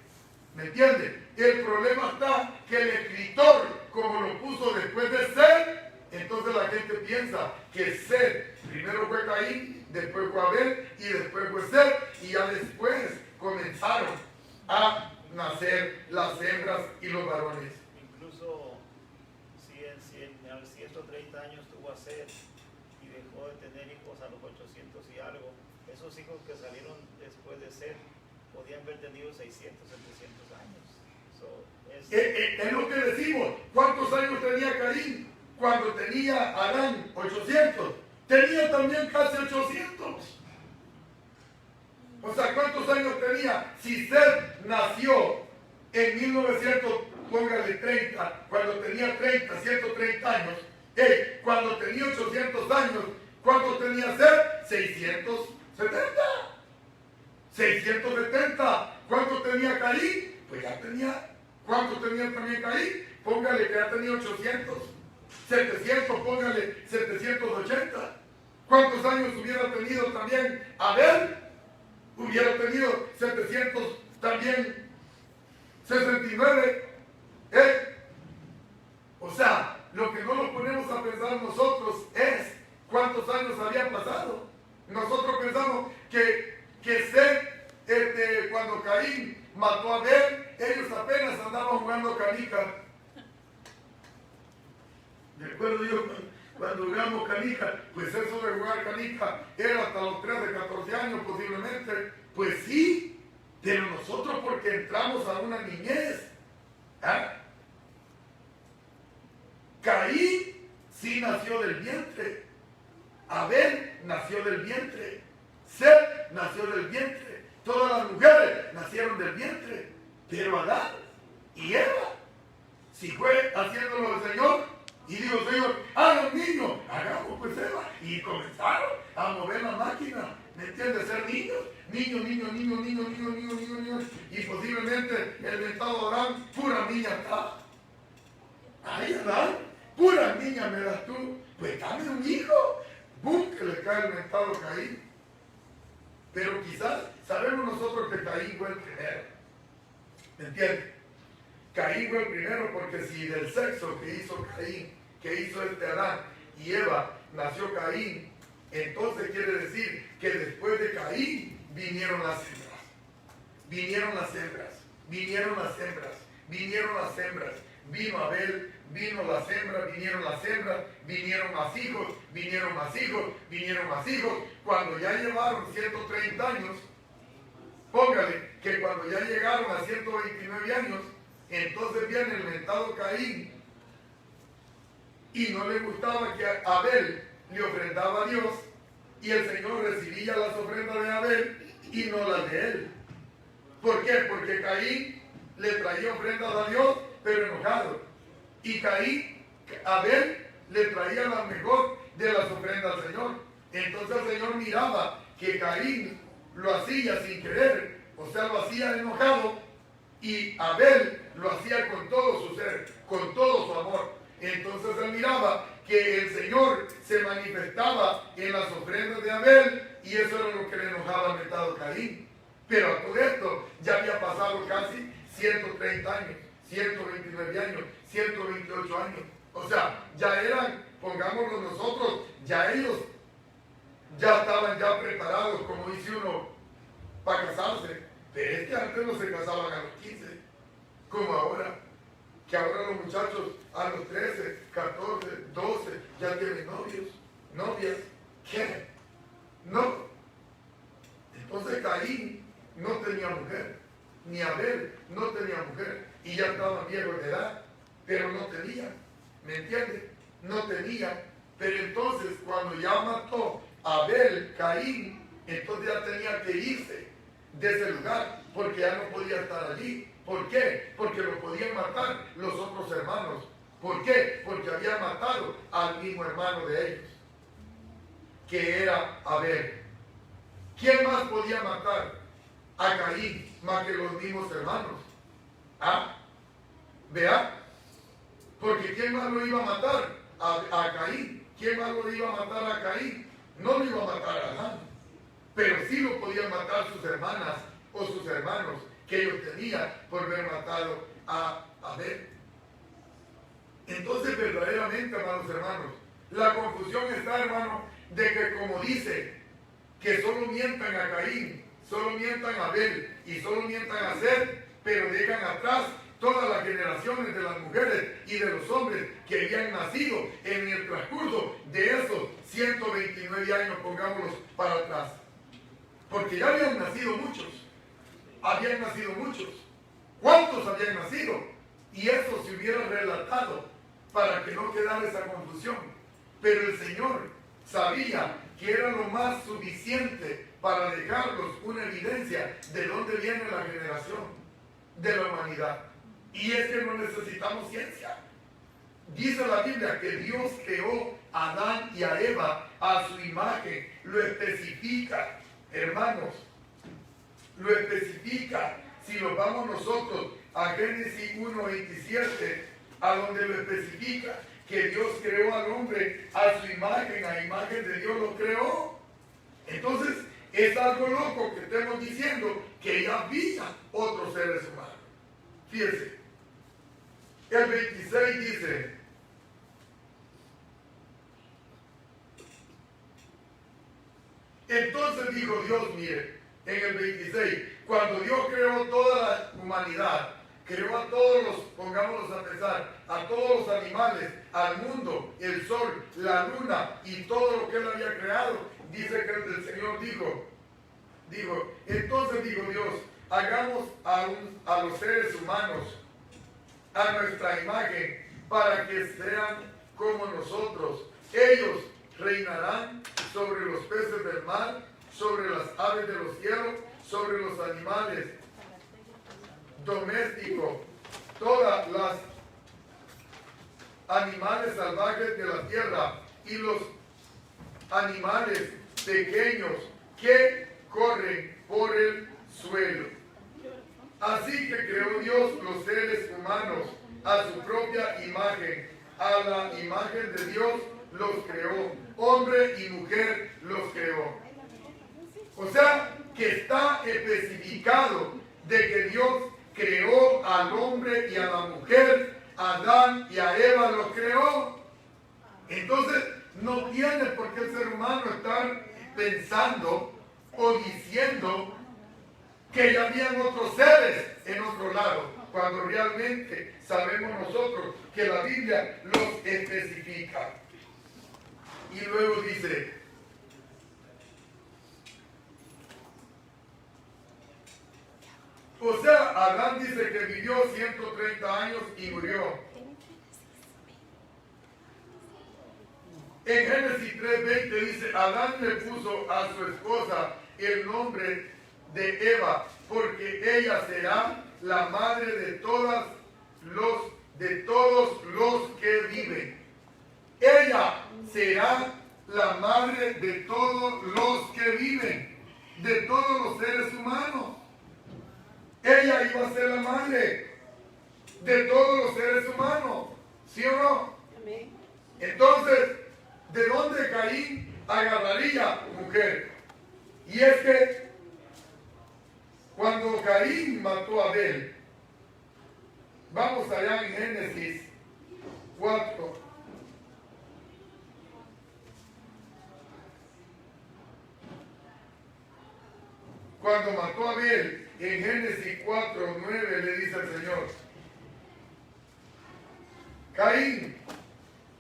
¿Me entienden? El problema está que el escritor, como lo puso después de Set, entonces la gente piensa que Set, primero fue Caín, después fue Abel y después fue Set, y ya después comenzaron a nacer las hembras y los varones. Incluso si a los 130 años tuvo a Set y dejó de tener hijos a los 800 y algo, esos hijos que salieron después de Set podían haber tenido 600, 700 años. Es lo que decimos. ¿Cuántos años tenía Caín? Cuando tenía Adán 800. Tenía también casi 800. O sea, ¿cuántos años tenía? Si Set nació en 1900, póngale 30, cuando tenía 130 años, cuando tenía 800 años, ¿cuántos tenía Set? 670. 670. ¿Cuántos tenía Caín? Pues ya tenía. ¿Cuántos tenía también Caín? Póngale que ya tenía 800. 700, póngale 780. ¿Cuántos años hubiera tenido también Abel? Hubiera tenido 700 también, 69. O sea, lo que no nos ponemos a pensar nosotros es cuántos años habían pasado. Nosotros pensamos que Set, cuando Caín mató a Abel, ellos apenas andaban jugando canica. Recuerdo yo Cuando jugamos canica, pues eso de jugar canica era hasta los 13, 14 años posiblemente. Pues sí, pero nosotros porque entramos a una niñez. ¿Ah? Caín sí nació del vientre. Abel nació del vientre. Set nació del vientre. Todas las mujeres nacieron del vientre. Pero Adán y Eva, si fue haciéndolo el Señor, y dijo, Señor, haga un niño, hagamos pues Eva. Y comenzaron a mover la máquina, ¿me entiendes? Ser niños, niños. Y posiblemente el mentado Adán, pura niña está. Ay, Adán, pura niña me das tú. Pues dame un hijo. ¡Bum! Que le cae el mentado Caín. Pero quizás sabemos nosotros que Caín fue el primero. ¿Me entiendes? Caín fue el primero porque si del sexo que hizo Caín, que hizo Adán y Eva, nació Caín, entonces quiere decir que después de Caín vinieron las hembras. Vinieron las hembras. Vino Abel, vino las hembras, vinieron las hembras, vinieron más hijos. Cuando ya llevaron 130 años, póngale que cuando ya llegaron a 129 años, entonces viene el mentado Caín y no le gustaba que Abel le ofrendaba a Dios y el Señor recibía las ofrendas de Abel y no las de él. ¿Por qué? Porque Caín le traía ofrendas a Dios pero enojado, y Abel le traía la mejor de las ofrendas al Señor. Entonces el Señor miraba que Caín lo hacía sin querer, o sea, lo hacía enojado, y Abel lo hacía con todo su ser, con todo su amor. Entonces él miraba que el Señor se manifestaba en las ofrendas de Abel, y eso era lo que le enojaba al mentado Caín. Pero a todo esto ya había pasado casi 130 años, 129 años, 128 años. O sea, ya eran, pongámoslo nosotros, ya ellos ya estaban ya preparados, como dice uno, para casarse. Pero es que antes no se casaban a los 15, como ahora. Que ahora los muchachos a los 13, 14, 12 ya tienen novias. ¿Qué? No. Entonces Caín no tenía mujer, ni Abel no tenía mujer, y ya estaban viejos de edad, pero no tenía, ¿me entiendes? No tenía, pero entonces cuando ya mató a Abel, Caín, entonces ya tenía que irse de ese lugar, porque ya no podía estar allí. ¿Por qué? Porque lo podían matar los otros hermanos. ¿Por qué? Porque había matado al mismo hermano de ellos, que era Abel. ¿Quién más podía matar a Caín más que los mismos hermanos? ¿Ah? ¿Vea? Porque ¿quién más lo iba a matar a Caín? ¿Quién más lo iba a matar a Caín? No lo iba a matar a Adán, pero sí lo podían matar sus hermanas o sus hermanos que ellos tenían por haber matado a Abel. Entonces verdaderamente, amados hermanos, la confusión está, hermano, de que como dice que solo mientan a Caín, solo mientan a Abel y solo mientan a Set, pero dejan atrás todas las generaciones de las mujeres y de los hombres que habían nacido en el transcurso de esos 129 años, pongámoslos para atrás. Porque ya habían nacido muchos. ¿Cuántos habían nacido? Y eso se hubiera relatado para que no quedara esa confusión. Pero el Señor sabía que era lo más suficiente para dejarnos una evidencia de dónde viene la generación de la humanidad. Y es que no necesitamos ciencia. Dice la Biblia que Dios creó a Adán y a Eva a su imagen. Lo especifica, hermanos. Lo especifica. Si nos vamos nosotros a Génesis 1:27, a donde lo especifica, que Dios creó al hombre a su imagen, a imagen de Dios lo creó. Entonces, es algo loco que estemos diciendo que ya había otros seres humanos. Fíjense, el 26 dice: entonces dijo Dios, mire, en el 26, cuando Dios creó toda la humanidad, creó a todos los, pongámonos a pensar, a todos los animales, al mundo, el sol, la luna y todo lo que él había creado. Dice que el Señor dijo, entonces dijo Dios, hagamos a los seres humanos a nuestra imagen para que sean como nosotros. Ellos reinarán sobre los peces del mar, sobre las aves de los cielos, sobre los animales domésticos, todas las animales salvajes de la tierra y los animales pequeños que corren por el suelo. Así que creó Dios los seres humanos a su propia imagen. A la imagen de Dios los creó. Hombre y mujer los creó. O sea, que está especificado de que Dios creó al hombre y a la mujer, a Adán y a Eva los creó. Entonces, no tiene por qué el ser humano estar pensando o diciendo que ya habían otros seres en otro lado, cuando realmente sabemos nosotros que la Biblia los especifica. Y luego dice, o sea, Adán dice que vivió 130 años y murió. En Génesis 3:20 dice, Adán le puso a su esposa el nombre de Eva, porque ella será la madre de todos los que viven. Ella será la madre de todos los que viven, de todos los seres humanos. Ella iba a ser la madre de todos los seres humanos, ¿sí o no? Amén. Entonces, ¿de dónde Caín agarraría mujer? Y es que cuando Caín mató a Abel, vamos allá en Génesis 4. Cuando mató a Abel, en Génesis 4:9 le dice al Señor, Caín,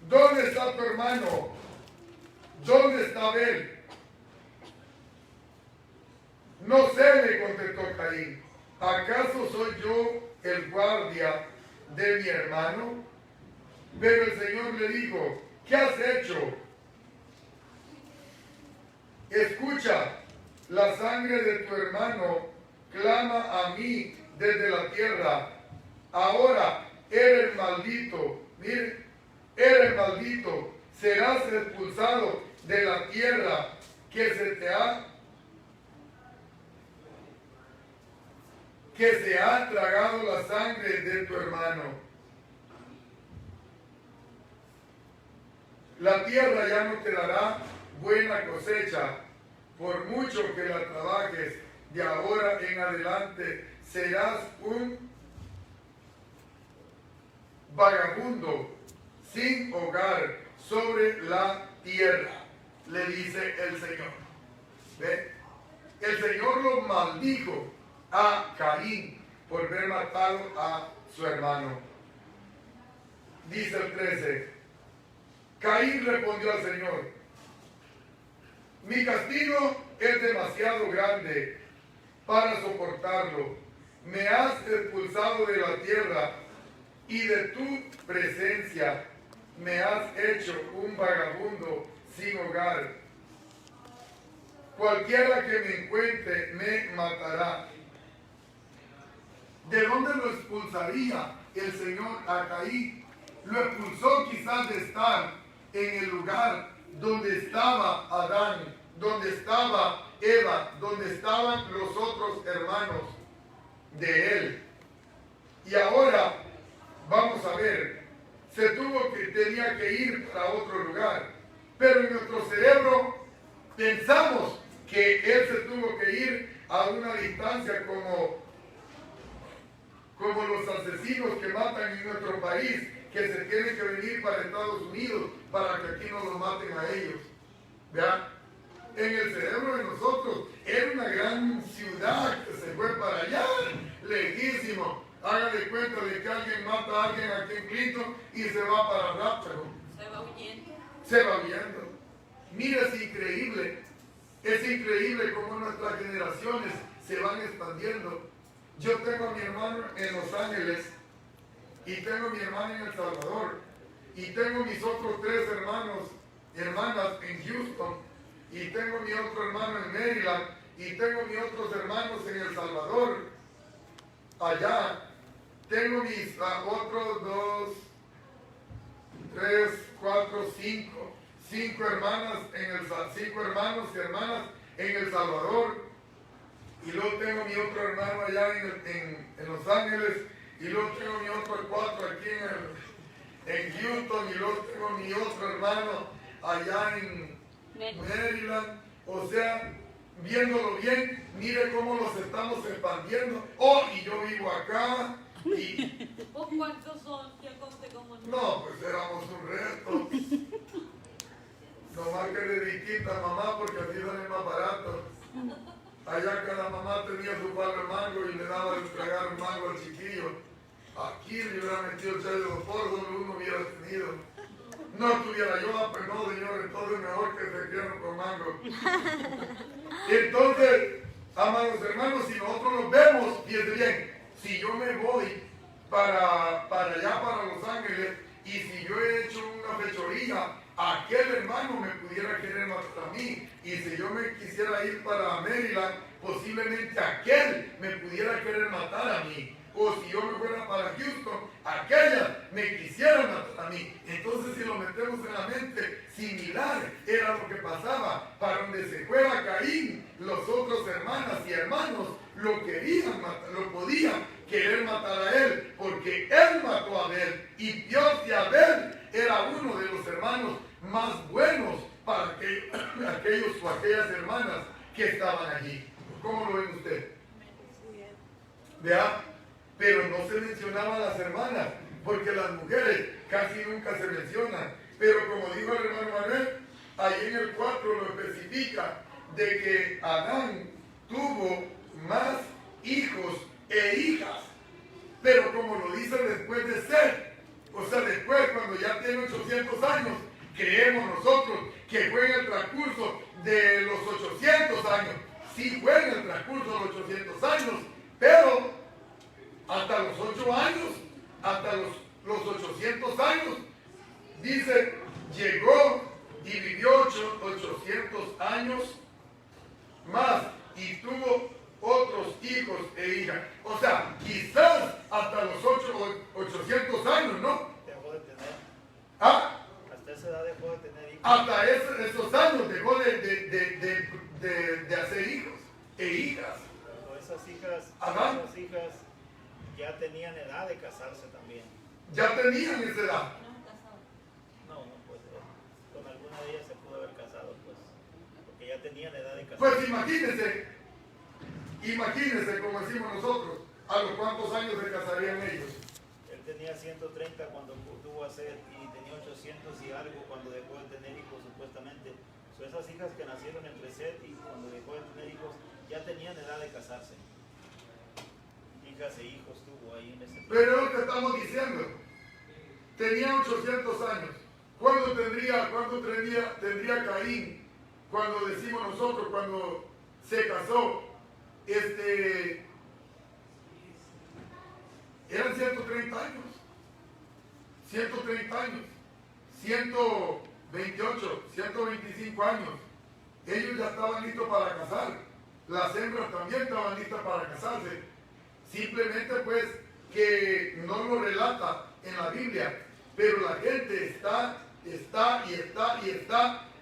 ¿dónde está tu hermano? ¿Dónde está Abel? No sé, le contestó Caín. ¿Acaso soy yo el guardia de mi hermano? Pero el Señor le dijo, ¿qué has hecho? Escucha, la sangre de tu hermano clama a mí desde la tierra. Ahora eres maldito. Mire, eres maldito. Serás expulsado de la tierra que se ha tragado la sangre de tu hermano. La tierra ya no te dará buena cosecha, por mucho que la trabajes. De ahora en adelante serás un vagabundo sin hogar sobre la tierra, le dice el Señor. ¿Ve? El Señor lo maldijo a Caín por haber matado a su hermano. Dice el 13, Caín respondió al Señor, mi castigo es demasiado grande para soportarlo. Me has expulsado de la tierra y de tu presencia me has hecho un vagabundo sin hogar. Cualquiera que me encuentre me matará. ¿De dónde lo expulsaría el Señor a Caín? Lo expulsó quizás de estar en el lugar donde estaba Adán, donde estaba Eva, donde estaban los otros hermanos de él. Y ahora vamos a ver, tenía que ir para otro lugar, pero en nuestro cerebro pensamos que él se tuvo que ir a una distancia como los asesinos que matan en nuestro país, que se tienen que venir para Estados Unidos para que aquí no los maten a ellos. ¿Vean? En el cerebro de nosotros era una gran ciudad que se fue para allá, lejísimo, Haga de cuenta de que alguien mata a alguien aquí en Clinton y se va para Ráptaro. Se va huyendo. Se va viendo. Mira, es increíble cómo nuestras generaciones se van expandiendo. Yo tengo a mi hermano en Los Ángeles y tengo a mi hermana en El Salvador y tengo mis otros 3 hermanas en Houston y tengo mi otro hermano en Maryland y tengo mis otros hermanos en El Salvador. Allá tengo mis otros 2, 3, 4, 5 hermanas cinco hermanos y hermanas en El Salvador, y luego tengo mi otro hermano allá en Los Ángeles, y luego tengo mi otro 4 aquí en Houston, y luego tengo mi otro hermano allá en Maryland. O sea, viéndolo bien, mire cómo los estamos expandiendo. Oh, y yo vivo acá. Y ¿Vos cuántos son? Ya conté como no, pues éramos un resto. Nomás que le di quita a mamá porque así sale más barato. Allá cada mamá tenía su palo de mango y le daba de entregar un mango al chiquillo. Aquí le hubiera metido el sello de por donde uno hubiera tenido. No tuviera yo, pues no, señor, entonces mejor que se quieran con mango. Entonces, amados hermanos, si nosotros nos vemos, fíjense bien, si yo me voy para allá, para Los Ángeles, y si yo he hecho una fechoría, aquel hermano me pudiera querer matar a mí, y si yo me quisiera ir para Maryland, posiblemente aquel me pudiera querer matar a mí. O si yo me fuera para Houston, aquellas me quisieran matar a mí. Entonces, si lo metemos en la mente, similar era lo que pasaba. Para donde se fuera Caín, los otros hermanas y hermanos lo querían matar, lo podían querer matar a él, porque él mató a Abel. Y Dios de Abel era uno de los hermanos más buenos para aquellos o aquellas hermanas que estaban allí. ¿Cómo lo ven ustedes? ¿Vea? Pero no se mencionaban las hermanas, porque las mujeres casi nunca se mencionan. Pero como dijo el hermano Manuel, ahí en el 4 lo especifica, de que Adán tuvo más hijos e hijas. Pero como lo dice después de Set, o sea, después cuando ya tiene 800 años, creemos nosotros que fue en el transcurso de los 800 años. Sí fue en el transcurso de los 800 años, pero hasta los 8 años, hasta los 800 años, dice, llegó y vivió 800 años más y tuvo otros hijos e hijas. O sea, quizás hasta los 800 años, ¿no? Dejó de tener. ¿Ah? Hasta esa edad dejó de tener hijos. Hasta esos años dejó de hacer hijos e hijas. Pero esas hijas ya tenían edad de casarse también. Ya tenían esa edad. No, pues con alguna de ellas se pudo haber casado, pues, porque ya tenían edad de casarse. Pues imagínense como decimos nosotros, a los cuántos años se casarían ellos. Él tenía 130 cuando tuvo a Set y tenía 800 y algo cuando dejó de tener hijos, supuestamente. So, esas hijas que nacieron entre Set y cuando dejó de tener hijos ya tenían edad de casarse. Hijas e hijos tuvo ahí en ese tiempo. Pero es lo que estamos diciendo. Tenía 800 años. ¿Cuándo tendría Caín? Cuando decimos nosotros, cuando se casó, eran 130 años. 130 años. 128, 125 años. Ellos ya estaban listos para casar. Las hembras también estaban listas para casarse. Simplemente pues que no lo relata en la Biblia, pero la gente está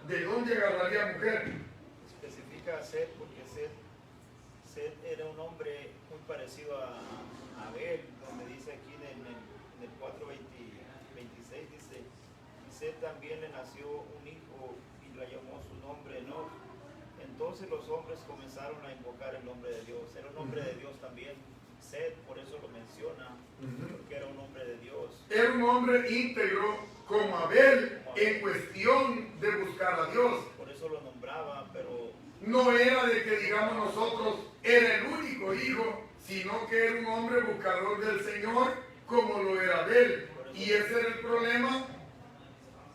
de dónde agarraría mujer. Especifica a Set porque Set era un hombre muy parecido a Abel, donde dice aquí en el 4:26 dice, y Set también le nació un hijo y le llamó su nombre Enoch. Entonces los hombres comenzaron a invocar el nombre de Dios. Era un hombre de Dios también. Set, por eso lo menciona, porque era un hombre de Dios. Era un hombre íntegro como Abel en cuestión de buscar a Dios. Por eso lo nombraba, pero no era de que digamos nosotros era el único hijo, sino que era un hombre buscador del Señor, como lo era Abel. Y ese era el problema,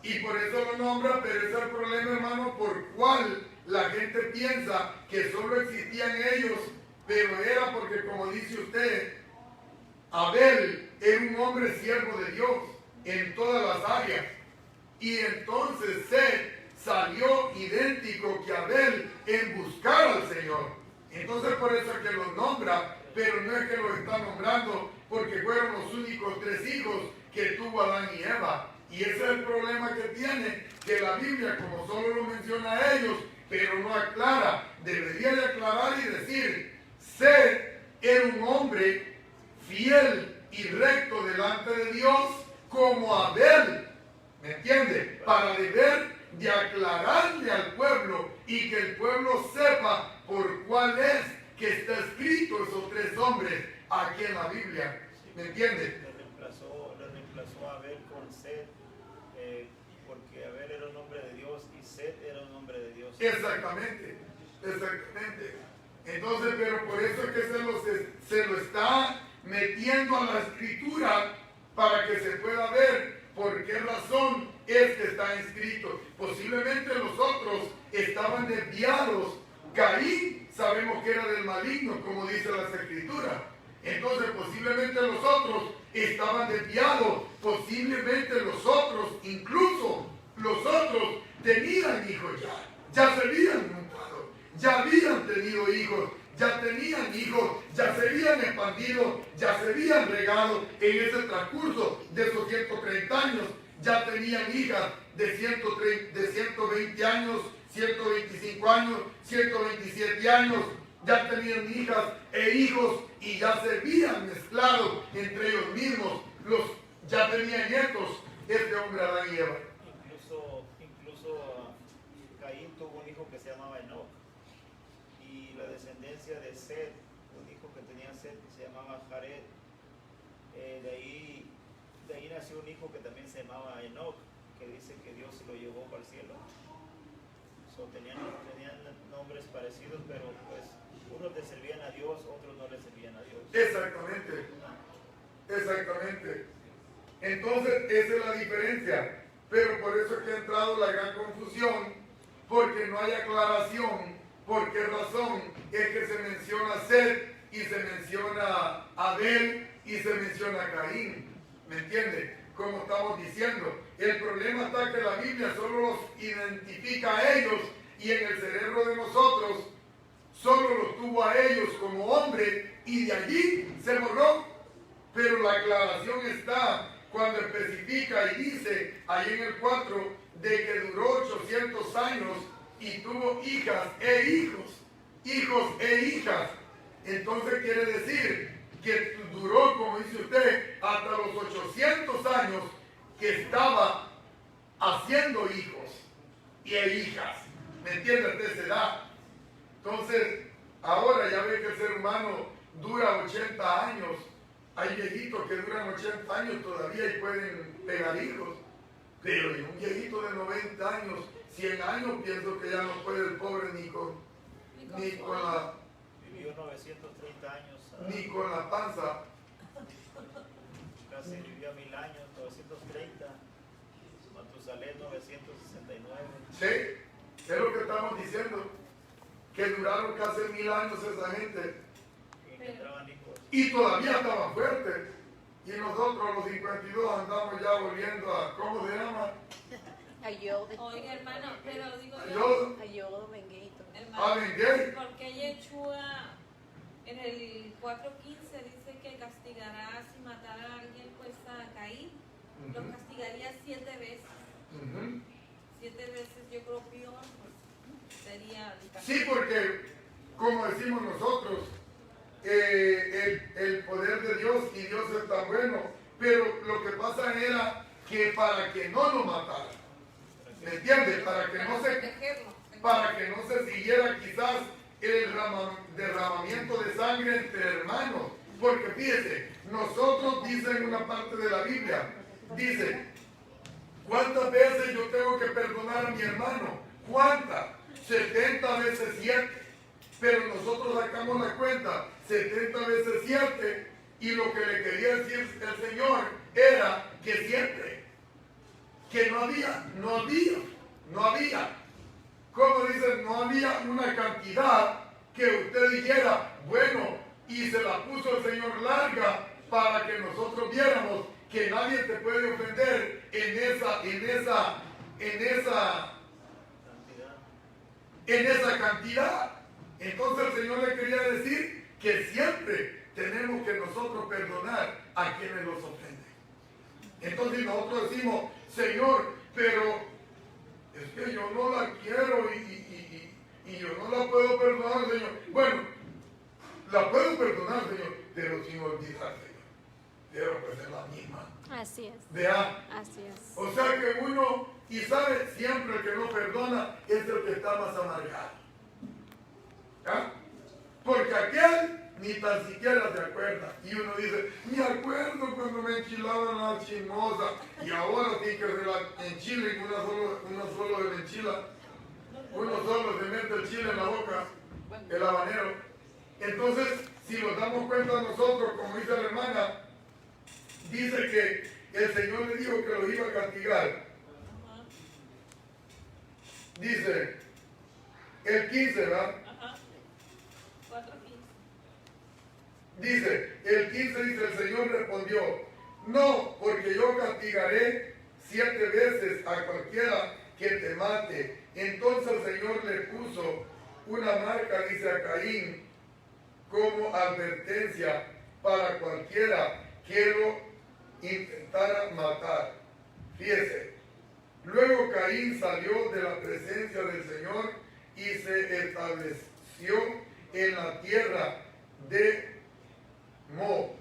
y por eso lo nombra, pero ese es el problema, hermano, por cual la gente piensa que solo existían ellos, pero era porque, como dice usted, Abel era un hombre siervo de Dios en todas las áreas. Y entonces Set salió idéntico que Abel en buscar al Señor. Entonces por eso es que los nombra, pero no es que los está nombrando porque fueron los únicos 3 hijos que tuvo Adán y Eva. Y ese es el problema que tiene, que la Biblia, como solo lo menciona a ellos, pero no aclara, debería de aclarar y decir, Set era un hombre fiel y recto delante de Dios como Abel, ¿me entiende? Para deber de aclararle al pueblo y que el pueblo sepa por cuál es que está escrito esos 3 hombres aquí en la Biblia, ¿me entiende? Le reemplazó a Abel con Set, porque Abel era un hombre de Dios y Set era un hombre de Dios. Exactamente. Entonces, pero por eso es que se lo está metiendo a la escritura para que se pueda ver por qué razón es que está escrito. Posiblemente los otros estaban desviados. Caín sabemos que era del maligno, como dice las escrituras. Entonces posiblemente los otros estaban desviados. Posiblemente los otros, incluso los otros, tenían hijos ya se habían montado, ya habían tenido hijos, ya tenían hijos, ya se habían expandido, ya se habían regado en ese transcurso de esos 130 años, ya tenían hijas de 120 años, 125 años, 127 años, ya tenían hijas e hijos y ya se habían mezclado entre ellos mismos, ya tenían nietos, este hombre Adán y Eva. Incluso Caín tuvo un hijo que se llamaba Enoc. Y la descendencia de Set, un hijo que tenía Set que se llamaba Jared, de ahí nació un hijo que también se llamaba Enoc, que dice que Dios se lo llevó para el cielo. Tenían nombres parecidos, pero pues unos le servían a Dios, otros no le servían a Dios. Exactamente. Entonces esa es la diferencia, pero por eso es que ha entrado la gran confusión, porque no hay aclaración. ¿Por qué razón es que se menciona a Set y se menciona a Abel y se menciona a Caín? ¿Me entiende? Como estamos diciendo, el problema está que la Biblia solo los identifica a ellos y en el cerebro de nosotros solo los tuvo a ellos como hombre y de allí se borró. Pero la aclaración está cuando especifica y dice ahí en el 4 de que duró 800 años y tuvo hijas e hijos e hijas. Entonces quiere decir que duró, como dice usted, hasta los 800 años que estaba haciendo hijos e hijas. ¿Me entiende? De esa edad. Entonces, ahora ya ve que el ser humano dura 80 años. Hay viejitos que duran 80 años todavía y pueden pegar hijos. Pero un viejito de 90 años, 100 años, pienso que ya no puede el pobre ni con la... Vivió 930 años. Ni con la panza. Casi vivió 1000 años, 930. Matusalén 969. Sí, es lo que estamos diciendo. Que duraron casi 1000 años esa gente. Y entraban hijos. Y todavía estaban fuertes. Y nosotros a los 52 andamos ya volviendo a, ¿cómo se llama? Oiga, hermano, pero digo Yo, hermano, Menguey. porque Yeshua en el 4:15 dice que castigará si matara a alguien pues a Caín, lo castigaría 7 veces. 7 veces, yo creo peor, pues, sería el castigo. Sí, porque, como decimos nosotros, el poder de Dios y Dios es tan bueno, pero lo que pasa era que para que no lo matara, ¿me entiendes? Para que no se siguiera quizás el derramamiento de sangre entre hermanos, porque fíjese, nosotros dice en una parte de la Biblia, dice, ¿cuántas veces yo tengo que perdonar a mi hermano? ¿Cuántas? 70 veces 7. pero nosotros sacamos la cuenta 70 veces 7 y lo que le quería decir el Señor era que siempre, que no había, como dicen, no había una cantidad que usted dijera, bueno, y se la puso el Señor larga para que nosotros viéramos que nadie te puede ofender en esa cantidad. Entonces el Señor le quería decir que siempre tenemos que nosotros perdonar a quienes nos ofenden. Entonces nosotros decimos, Señor, pero es que yo no la quiero y yo no la puedo perdonar, Señor. Bueno, la puedo perdonar, Señor, pero sin olvidar, Señor. Pero pues es la misma. Así es. ¿Vea? Así es. O sea que uno, y sabe, siempre el que no perdona es el que está más amargado. ¿Ya? Porque aquel ni tan siquiera se acuerda. Y uno dice, me acuerdo cuando me enchilaban la chimosa y ahora sí que se la enchila y uno solo de la enchila. Uno solo se mete el chile en la boca, el habanero. Entonces, si nos damos cuenta nosotros, como dice la hermana, dice que el Señor le dijo que lo iba a castigar. Dice, el 15, ¿verdad? Ajá. 4:15. Dice, el 15 dice, el Señor respondió, no, porque yo castigaré 7 veces a cualquiera que te mate. Entonces el Señor le puso una marca, dice, a Caín, como advertencia para cualquiera que lo intentara matar. Fíjese, luego Caín salió de la presencia del Señor y se estableció en la tierra de Mo,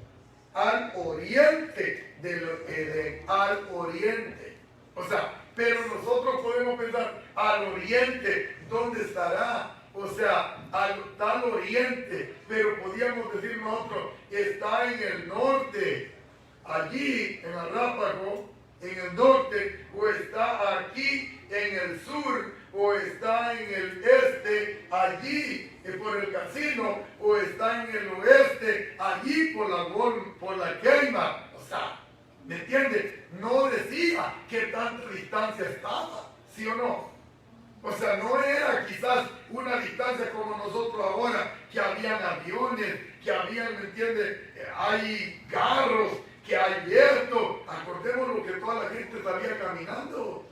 al oriente del Edén, al oriente. O sea, pero nosotros podemos pensar, al oriente, ¿dónde estará? O sea, al tal oriente, pero podríamos decir nosotros, está en el norte, allí en Arrápago, en el norte, o está aquí en el sur, o está en el este, allí por el casino, o está en el oeste, allí por la queima. O sea, ¿me entiende? No decía qué tanta distancia estaba, ¿sí o no? O sea, no era quizás una distancia como nosotros ahora, que habían aviones, que habían, ¿me entiende? Hay carros, que hay esto. Acordémonos que toda la gente salía caminando.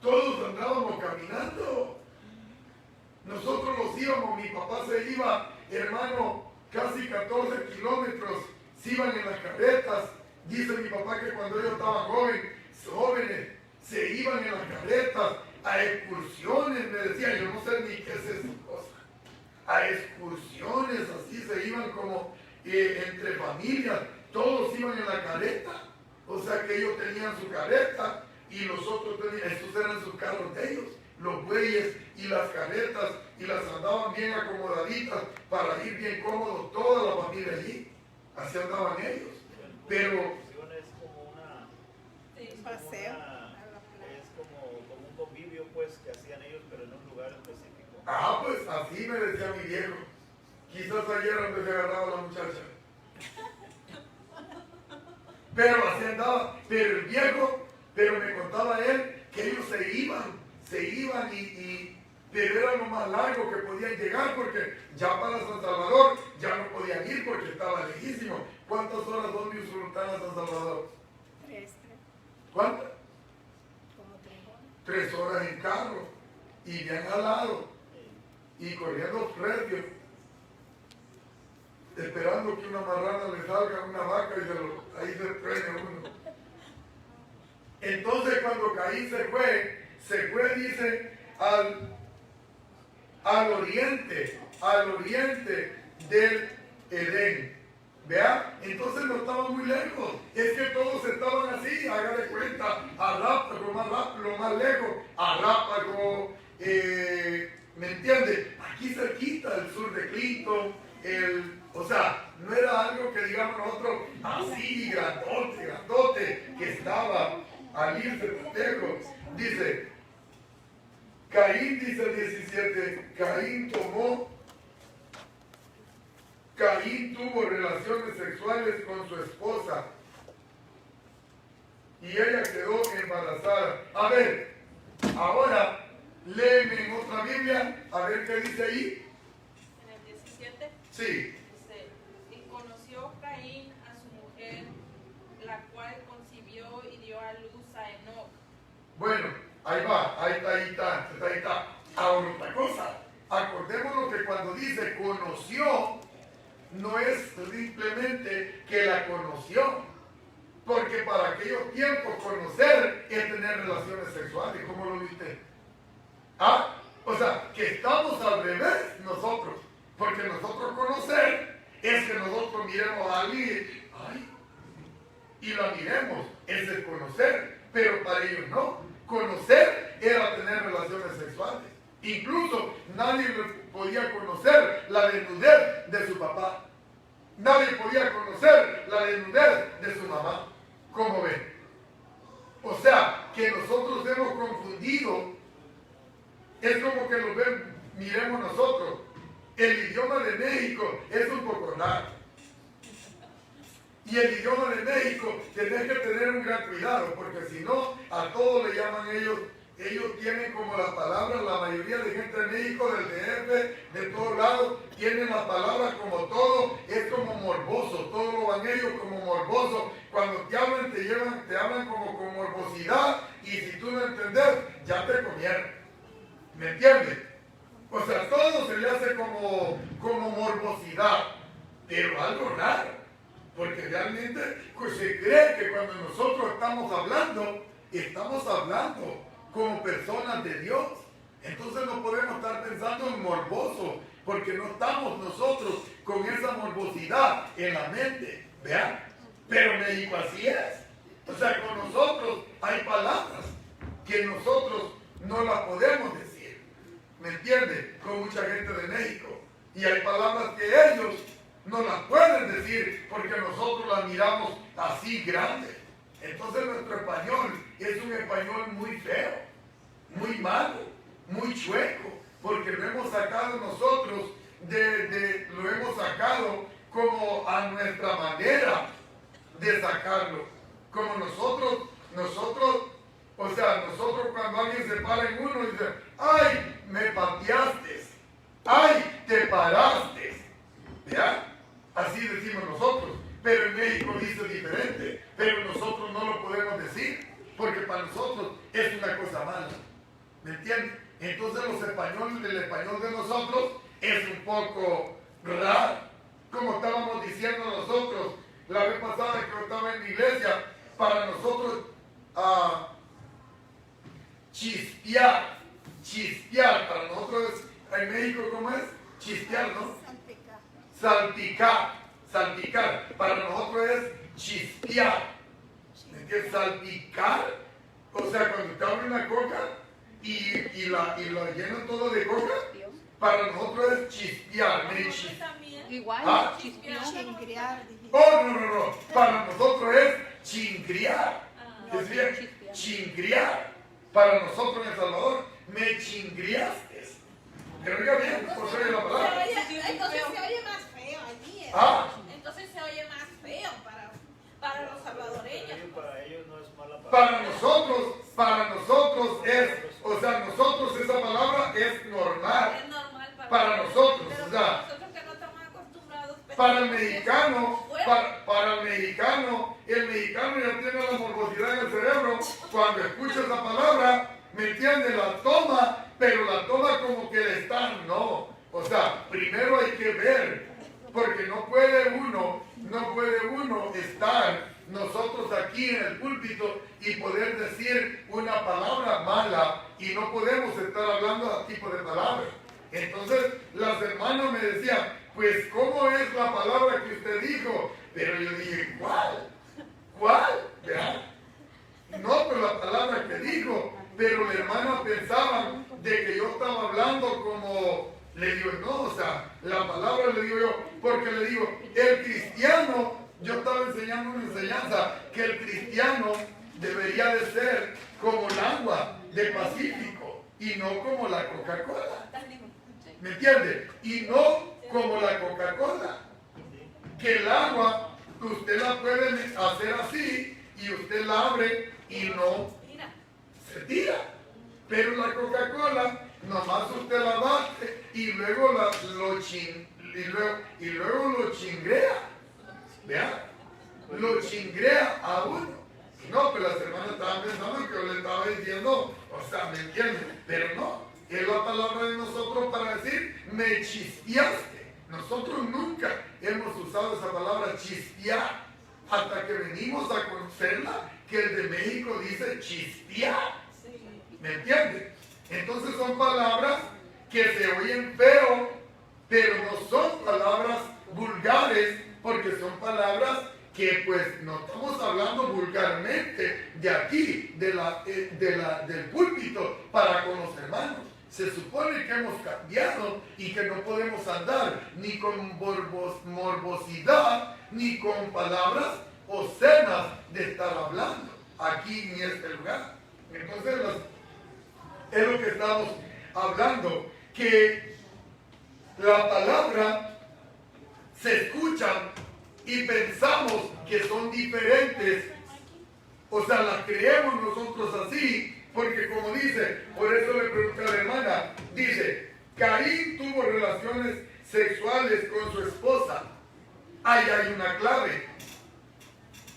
Todos andábamos caminando. Nosotros los íbamos, mi papá se iba, hermano, casi 14 kilómetros, se iban en las carretas. Dice mi papá que cuando ellos estaban jóvenes, se iban en las carretas a excursiones, me decía, yo no sé ni qué es esa cosa. A excursiones, así se iban como entre familias, todos iban en la carreta. O sea que ellos tenían su carreta y los otros tenían, estos eran sus carros de ellos, los bueyes y las carretas, y las andaban bien acomodaditas para ir bien cómodos, toda la familia allí. Así andaban ellos. Pero es como una, Sí. Paseo. es como un convivio pues que hacían ellos, pero en un lugar específico. pues así me decía mi viejo. Quizás ayer donde se agarraba la muchacha. Pero así andaba. Pero el viejo, pero me contaba él que ellos se iban pero era lo más largo que podían llegar, porque ya para San Salvador ya no podían ir porque estaba lejísimo. ¿Cuántas horas son de Usulután a San Salvador? 3. ¿Cuántas? Como 3 horas. 3 horas en carro, y bien al lado, y corriendo recio, esperando que una marrana le salga una vaca y ahí se prende uno. Entonces cuando Caín se fue, dice, al oriente del Edén. ¿Vea? Entonces no estaba muy lejos. Es que todos estaban así, hágale cuenta, Arrápago, lo más lejos, Arrápago, ¿me entiende? Aquí cerquita, el sur de Clinton, o sea, no era algo que digamos nosotros así, grandote, que estaba al irse lejos. Dice, Caín, dice el 17, Caín tomó Caín tuvo relaciones sexuales con su esposa y ella quedó embarazada. A ver, ahora léeme en otra Biblia, a ver qué dice ahí. En el 17 Sí, dice, y conoció Caín a su mujer, la cual concibió y dio a luz a Enoc. bueno, ahí va, ahí está. Ahora otra cosa, acordémonos que cuando dice conoció, no es simplemente que la conoció, porque para aquellos tiempos conocer es tener relaciones sexuales. ¿Cómo lo viste? ¿Ah? O sea, que estamos al revés nosotros, porque nosotros conocer es que nosotros miremos a alguien, ay, y la miremos, ese es conocer, pero para ellos no. Conocer era tener relaciones sexuales. Incluso nadie podía conocer la desnudez de su papá. Nadie podía conocer la desnudez de su mamá. ¿Cómo ven? O sea, que nosotros hemos confundido. Es como que lo miremos nosotros. El idioma de México es un poco raro. Y el idioma de México tenés que tener un gran cuidado, porque si no, a todos le llaman ellos tienen como las palabras, la mayoría de gente de México, del DF, de todos lados, tienen las palabras como todo, es como morboso, todo lo van ellos como morboso. Cuando te hablan, te hablan como con morbosidad, y si tú no entendés, ya te comieron. ¿Me entiendes? O sea, todo se le hace como morbosidad, pero algo raro, porque realmente pues, se cree que cuando nosotros estamos hablando como personas de Dios. Entonces no podemos estar pensando en morboso, porque no estamos nosotros con esa morbosidad en la mente, ¿vean? Pero en México así es. O sea, con nosotros hay palabras que nosotros no las podemos decir, ¿me entiendes? Con mucha gente de México. Y hay palabras que ellos no las pueden decir porque nosotros las miramos así grandes. Entonces nuestro español es un español muy feo, muy malo, muy chueco, porque lo hemos sacado nosotros, lo hemos sacado como a nuestra manera de sacarlo. Como nosotros, o sea, nosotros cuando alguien se para en uno y dice, ¡ay, me pateaste! ¡Ay, te paraste! ¿Ya? Así decimos nosotros. Pero en México dice diferente, pero nosotros no lo podemos decir, porque para nosotros es una cosa mala, ¿me entiendes? Entonces el español de nosotros es un poco raro, como estábamos diciendo nosotros la vez pasada que yo estaba en la iglesia. Para nosotros chispear, para nosotros en México, ¿cómo es? Chispear, ¿no? Salpicar, para nosotros es chispear. ¿Me entiendes? Salpicar, o sea, cuando te abre una coca y la llenan todo de coca, para nosotros es chispear. Igual, ¿Ah? chingrear. Oh, no, para nosotros es chingriar. Decía, chingriar. Para nosotros en El Salvador, me chingriaste. Pero oiga bien, por ser la palabra. Entonces se oye más feo allí. Ah. Entonces se oye más feo para los salvadoreños. Para ellos no es mala palabra. Para nosotros es, o sea, nosotros esa palabra es normal. Es normal Para nosotros, pero o sea, nosotros que no estamos acostumbrados. para el mexicano, el mexicano ya tiene la morbosidad en el cerebro. Cuando escucha esa palabra, ¿me entiende? La toma, pero la toma como que le están, no. O sea, primero hay que ver, porque no puede uno estar nosotros aquí en el púlpito y poder decir una palabra mala, y no podemos estar hablando de tipo de palabras. Entonces las hermanas me decían, pues ¿cómo es la palabra que usted dijo? Pero yo dije, ¿cuál? ¿Verdad? No, pues la palabra que dijo, pero las hermanas pensaban de que yo estaba hablando como, le digo, no, o sea, la palabra le digo yo, porque le digo, el cristiano, yo estaba enseñando una enseñanza, que el cristiano debería de ser como el agua del Pacífico, y no como la Coca-Cola. ¿Me entiendes? Y no como la Coca-Cola. que el agua usted la puede hacer así y usted la abre y no se tira. Pero la Coca-Cola, nomás usted la bate y luego lo chingrea. ¿Vea? Lo chingrea a uno. No, pero las hermanas estaban pensando que yo le estaba diciendo, o sea, ¿me entienden? Pero no, es la palabra de nosotros para decir, me chisteaste. Nosotros nunca hemos usado esa palabra chistear hasta que venimos a conocerla, que el de México dice chistear. ¿Me entienden? Entonces son palabras que se oyen feo, pero no son palabras vulgares, porque son palabras que pues no estamos hablando vulgarmente de aquí, del púlpito para con los hermanos. Se supone que hemos cambiado y que no podemos andar ni con morbosidad, ni con palabras obscenas de estar hablando aquí en este lugar. Entonces es lo que estamos hablando, que la palabra se escucha y pensamos que son diferentes, o sea, las creemos nosotros así, porque como dice, por eso le pregunté a la hermana, dice, Caín tuvo relaciones sexuales con su esposa. Ahí hay una clave.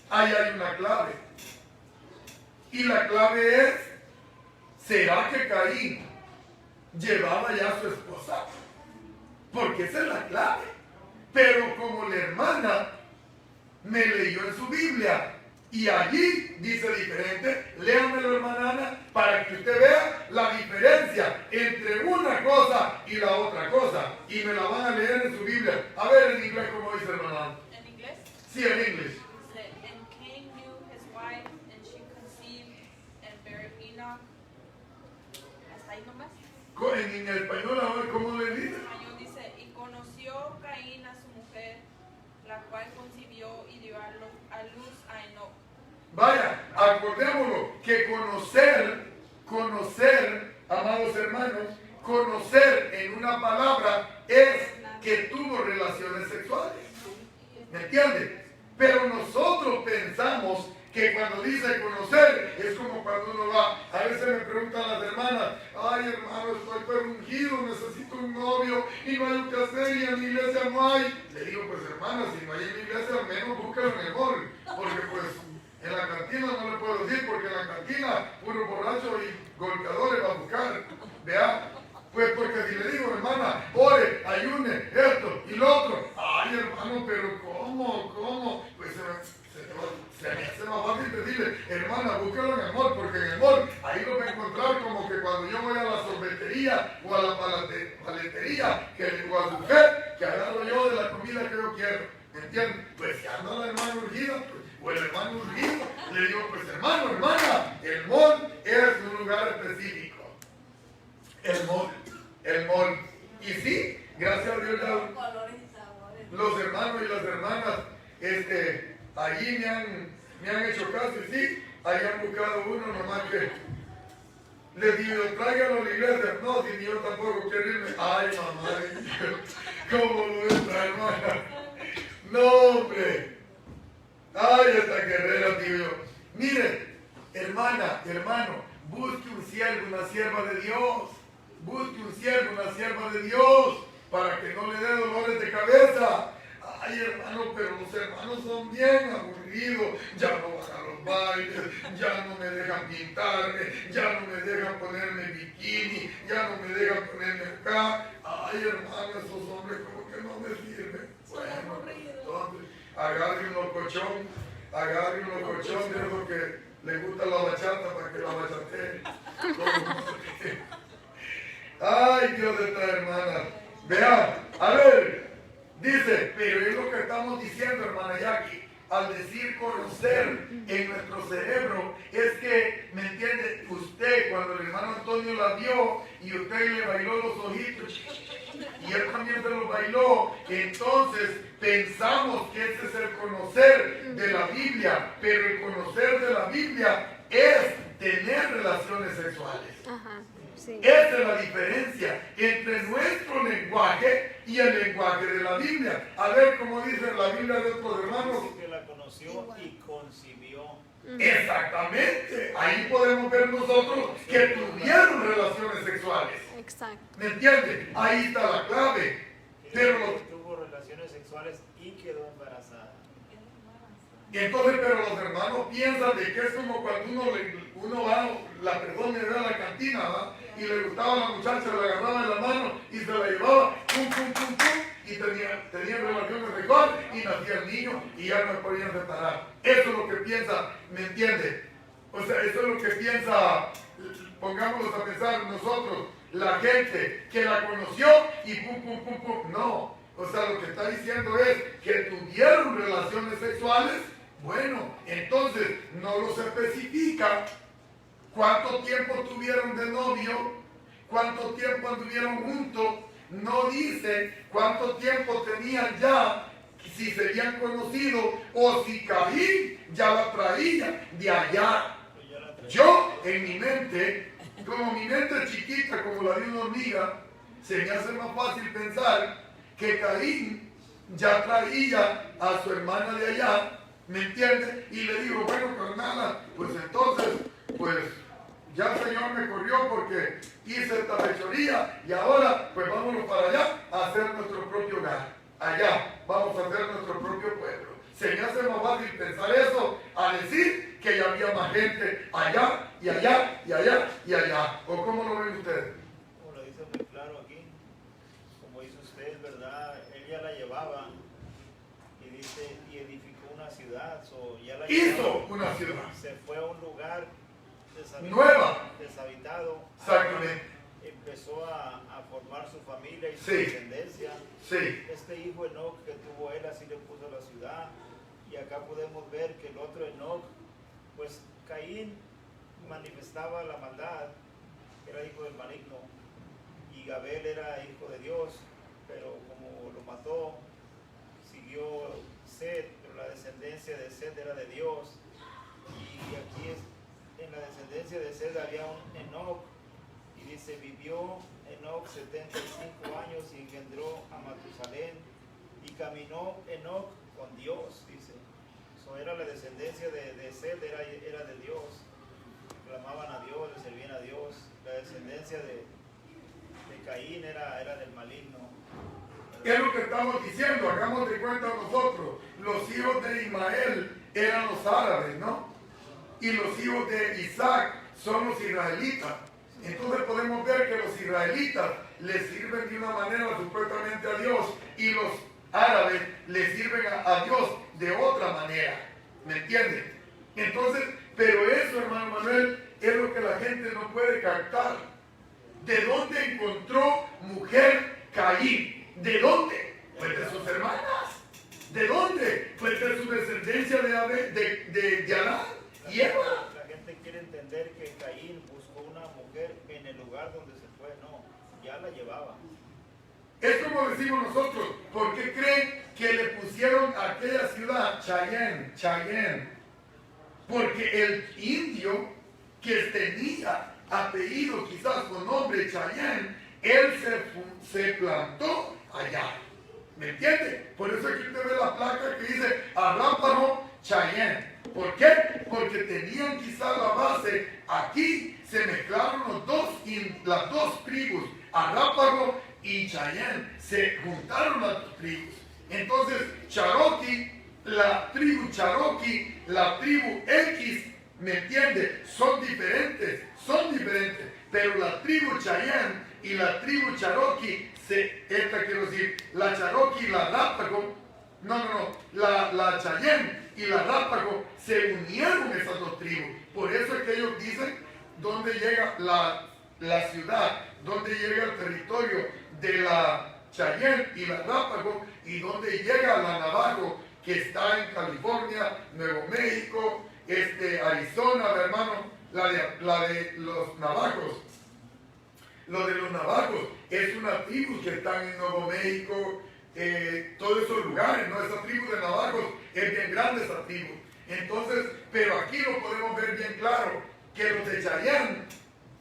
Ahí hay una clave. Y la clave es, ¿será que Caín llevaba ya a su esposa? Porque esa es la clave. Pero como la hermana me leyó en su Biblia y allí dice diferente, léamelo, hermana Ana, para que usted vea la diferencia entre una cosa y la otra cosa. Y me la van a leer en su Biblia. A ver en inglés cómo dice, hermana Ana. ¿En inglés? Sí, en inglés. And Cain knew his wife, and she conceived and bare Enoch. Hasta ahí nomás. En español, a ver cómo le dice. En español dice, y conoció Caín a su mujer, la cual concibió y dio a luz a Enoch. Vaya, acordémonos que conocer, amados hermanos, conocer en una palabra es que tuvo relaciones sexuales. ¿Me entienden? Pero nosotros pensamos que cuando dice conocer es como cuando uno va, a veces me preguntan las hermanas, ay hermano, estoy perungido, necesito un novio y no hay un que hacer y en mi iglesia no hay. Le digo, pues hermana, si no hay en mi iglesia, al menos búscalo en el mall, porque pues en la cantina no le puedo decir, porque en la cantina puro borracho y golpeadores va a buscar. Vea, pues porque si le digo, hermana, ore, ayune, esto y lo otro. Ay, hermano, pero ¿cómo? Pues se me hace más fácil decirle, hermana, búsquelo en el mall, porque en el mall ahí lo va a encontrar como que cuando yo voy a la sorbetería o a la paletería, o al buffet, que agarro yo de la comida que yo quiero. ¿Me entienden? Pues si anda la hermana urgida, pues, o el hermano urgido, le digo, pues hermano, hermana, el mall es un lugar específico. El mall. Y sí, gracias a Dios ya los hermanos y las hermanas, allí me han hecho caso y sí, ahí han buscado uno, nomás que les digo, tráiganlo a la iglesia. No, si yo tampoco quiero irme. Ay, mamá, ¿cómo lo entra, hermana? No, hombre. Ay, esta guerrera, tío. Mire, hermana, hermano, busque un siervo, una sierva de Dios. Busque un siervo, una sierva de Dios, para que no le dé dolores de cabeza. Ay, hermano, pero los hermanos son bien aburridos. Ya no van a los bailes, ya no me dejan pintarme, ya no me dejan ponerme bikini, ya no me dejan ponerme acá. Ay, hermano, esos hombres como que no me sirven. Bueno, entonces, agarre un locochón de lo que le gusta la bachata para que la bachatee. Ay, Dios de esta hermana. Vean, a ver, dice, pero es lo que estamos diciendo, hermana Jackie, al decir conocer en nuestro cerebro, es que, ¿me entiende? Usted, cuando el hermano Antonio la vio y usted le bailó los ojitos, y él también se los bailó, entonces pensamos que ese es el conocer de la Biblia, pero el conocer de la Biblia es tener relaciones sexuales. Ajá. Sí. Esa es la diferencia entre nuestro lenguaje y el lenguaje de la Biblia. A ver cómo dice la Biblia de otros hermanos. Dice que la conoció y concibió. Exactamente. Ahí podemos ver nosotros que tuvieron relaciones sexuales. Exacto. ¿Me entienden? Ahí está la clave. Pero los Tuvo relaciones sexuales y quedó embarazada. entonces, pero los hermanos piensan de que es como cuando uno va, la persona era a la cantina, ¿va? Y le gustaba a la muchacha, le agarraba en la mano y se la llevaba, pum, pum, pum, pum, y tenían relaciones sexuales y nacía el niño y ya no podían separar. Eso es lo que piensa, ¿me entiende? O sea, eso es lo que piensa, pongámoslos a pensar nosotros, la gente que la conoció y pum, pum, pum, pum. No, o sea, lo que está diciendo es que tuvieron relaciones sexuales. Bueno, entonces no los especifica cuánto tiempo tuvieron de novio, cuánto tiempo anduvieron juntos, no dice cuánto tiempo tenían ya, si se habían conocido o si Caín ya la traía de allá. Yo en mi mente, como mi mente es chiquita como la de una hormiga, se me hace más fácil pensar que Caín ya traía a su hermana de allá, ¿me entiende? Y le digo, bueno, carnala, pues entonces, pues ya el Señor me corrió porque hice esta fechoría y ahora pues vámonos para allá a hacer nuestro propio hogar. Allá vamos a hacer nuestro propio pueblo. Se me hace más fácil pensar eso a decir que ya había más gente allá y allá y allá y allá. ¿O cómo lo ven ustedes? Como lo dice muy claro aquí, como dice usted, ¿verdad? Él ya la llevaba y dice, y edificó una ciudad. Ya la Hizo una ciudad. Se fue a un lugar deshabitado. Exactamente. Empezó a formar su familia y su Sí. descendencia. Sí. Este hijo Enoc que tuvo él, así le puso la ciudad. Y acá podemos ver que el otro Enoc, pues Caín manifestaba la maldad, era hijo del maligno, y Abel era hijo de Dios, pero como lo mató, siguió Set, pero la descendencia de Set era de Dios. Y aquí en la descendencia de Set había un Enoc, y dice, vivió Enoc 75 años y engendró a Matusalén, y caminó Enoc con Dios, dice. So, era la descendencia de Set, era de Dios. Clamaban a Dios, le servían a Dios. La descendencia de Caín era del maligno. ¿Qué es lo que estamos diciendo? Hagamos de cuenta nosotros. Los hijos de Ismael eran los árabes, ¿no? Y los hijos de Isaac son los israelitas. Entonces podemos ver que los israelitas le sirven de una manera supuestamente a Dios y los árabes le sirven a Dios de otra manera. ¿Me entienden? Entonces, pero eso, hermano Manuel, es lo que la gente no puede captar. ¿De dónde encontró mujer Caín? ¿De dónde? Pues de sus hermanas. ¿De dónde? Pues de su descendencia de Adán y Eva. La gente quiere entender que Caín buscó una mujer en el lugar donde se fue. No, ya la llevaba. Es como decimos nosotros, ¿por qué creen que le pusieron a aquella ciudad Chayén? Porque el indio que tenía apellido quizás con nombre Chayén, él se plantó allá. ¿Me entiende? Por eso aquí usted ve la placa que dice Arráparo Chayén. ¿Por qué? Porque tenían quizás la base, aquí se mezclaron las dos tribus, Arráparo y Chayén, se juntaron las dos tribus. Entonces, Cherokee, la tribu Cherokee, la tribu X, ¿me entiende? Son diferentes, pero la tribu Chayén y la tribu Cherokee, la Cherokee y la Rápago, la Chayén y la Rápago se unieron esas dos tribus. Por eso es que ellos dicen dónde llega la ciudad, dónde llega el territorio de la Chayén y la Rápago y dónde llega la Navajo, que está en California, Nuevo México, Arizona, hermano, la de los navajos. Lo de los navajos es una tribu que están en Nuevo México, todos esos lugares, ¿no? Esa tribu de navajos es bien grande, esa tribu. Entonces, pero aquí lo podemos ver bien claro, que los de Chayán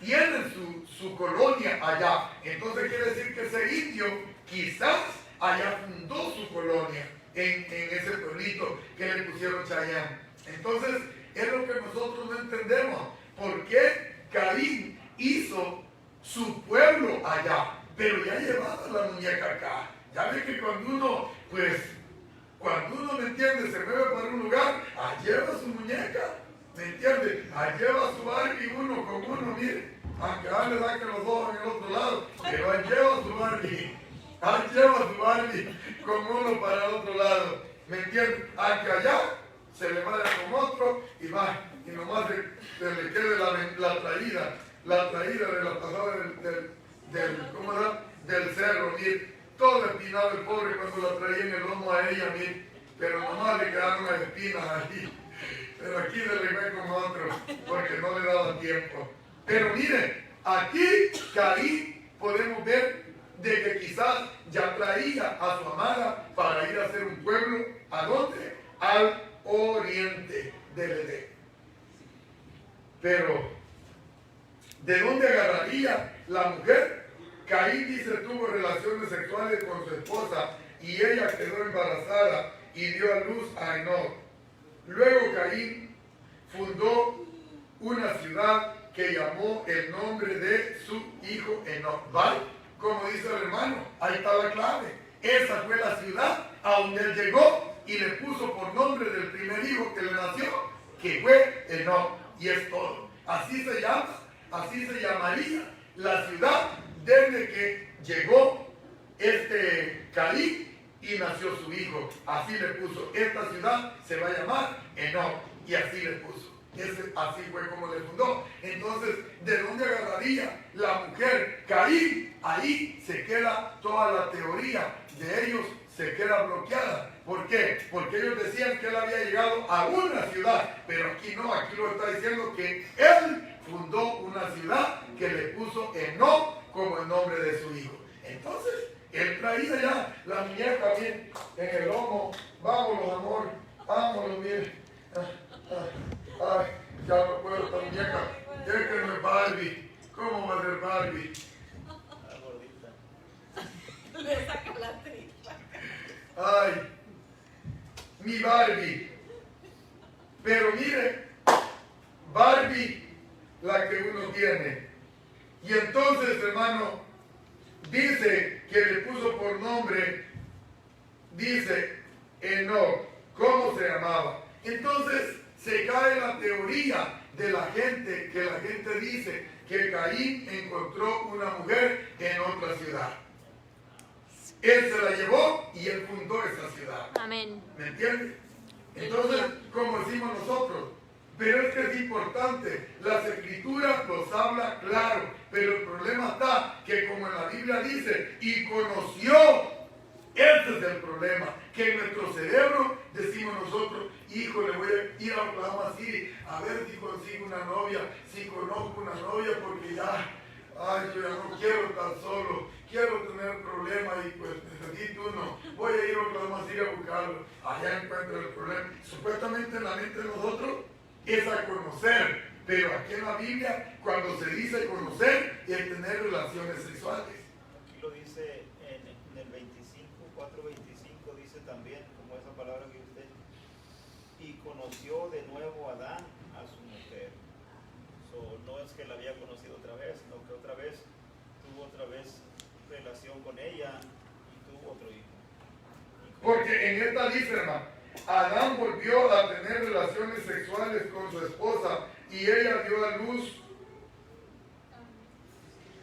tienen su colonia allá. Entonces quiere decir que ese indio quizás allá fundó su colonia, en ese pueblito que le pusieron Chayán. Entonces, es lo que nosotros no entendemos. ¿Por qué Caín hizo su pueblo allá? Pero ya llevaba la muñeca acá. Ya ve que cuando uno, ¿me entiende? Se mueve para un lugar, lleva su muñeca, ¿me entiende? Lleva su Barbie uno con uno, mire. Aunque le da que los dos en el otro lado, pero lleva su Barbie. Lleva su Barbie con uno para el otro lado, ¿me entiende? Aunque allá se le vaya con otro y va, y nomás se le quede la traída de la pasada ¿cómo era? Del cerro, mire, todo espinado el pobre cuando la traía en el lomo a ella, mire, pero nomás le quedaron las espinas ahí, pero aquí se le ve con otro, porque no le daba tiempo. Pero mire, aquí Caín podemos ver de que quizás ya traía a su amada para ir a hacer un pueblo, ¿a dónde? Al oriente del Edén. Pero, ¿de dónde agarraría la mujer? Caín dice tuvo relaciones sexuales con su esposa y ella quedó embarazada y dio a luz a Enoc. Luego Caín fundó una ciudad que llamó el nombre de su hijo Enoc. ¿Vale? Como dice el hermano, ahí está la clave. Esa fue la ciudad a donde él llegó y le puso por nombre del primer hijo que le nació, que fue Enoc. Y es todo. Así se llama, así se llamaría la ciudad desde que llegó Caín y nació su hijo. Así le puso. Esta ciudad se va a llamar Enoc. Y así le puso. Así fue como le fundó. Entonces, ¿de dónde agarraría la mujer Caín? Ahí se queda toda la teoría de ellos, se queda bloqueada. ¿Por qué? Porque ellos decían que él había llegado a una ciudad, pero aquí no, aquí lo está diciendo que él fundó una ciudad que le puso Enoc como el nombre de su hijo. Entonces, él traía ya la muñeca bien en el lomo. Vámonos, amor, vámonos, bien. Ay, ya no puedo esta muñeca. Déjenme Barbie. ¿Cómo va a ser Barbie? Le saca la tripa. Ay, mi Barbie. Pero mire, Barbie, la que uno tiene. Y entonces, hermano, dice que le puso por nombre, dice Enoc. ¿Cómo se llamaba? Entonces, se cae la teoría de la gente, que la gente dice que Caín encontró una mujer en otra ciudad. Él se la llevó y él fundó esa ciudad. Amén. ¿Me entiendes? Entonces, como decimos nosotros, pero es que es importante, las escrituras nos habla claro, pero el problema está que como en la Biblia dice, y conoció. Ese es el problema, que en nuestro cerebro decimos nosotros, hijo, le voy a ir a Oklahoma City a ver si consigo una novia, si conozco una novia, porque ya, yo ya no quiero estar solo, quiero tener problemas y pues necesito uno, voy a ir a Oklahoma City a buscarlo, allá encuentro el problema. Supuestamente en la mente de nosotros es a conocer, pero aquí en la Biblia, cuando se dice conocer, es tener relaciones sexuales. Aquí lo dice en el 4:25 dice también, como esa palabra que usted, y conoció de nuevo Adán a su mujer. No es que la había conocido otra vez, sino que otra vez tuvo relación con ella y tuvo otro hijo. Porque en esta dice, hermano, Adán volvió a tener relaciones sexuales con su esposa y ella dio a luz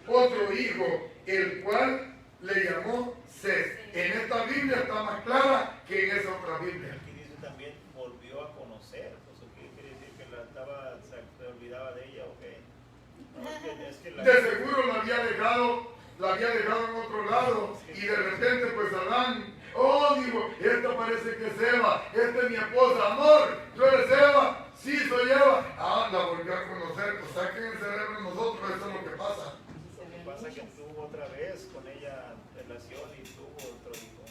otro hijo, el cual le llamó Seth. En esta Biblia está más clara que en esa otra Biblia. Aquí dice también volvió a conocer. ¿Qué quiere decir? ¿Que se olvidaba de ella o qué? No, de seguro la había dejado en otro lado y de repente pues Adán, digo, esta parece que es Eva, esta es mi esposa, amor, ¿tú eres Eva? Sí, soy Eva. La volvió a conocer, pues saquen el cerebro nosotros, eso es lo que pasa. Lo que pasa es que tuvo otra vez con ella relación y tuvo otro hijo.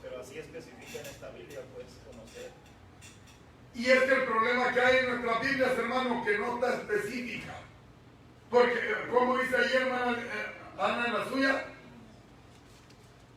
Pero así especifica en esta Biblia, pues, conocer. Y es que el problema que hay en nuestras Biblias, hermano, que no está específica. Porque, como dice ayer, hermana Ana, en la suya,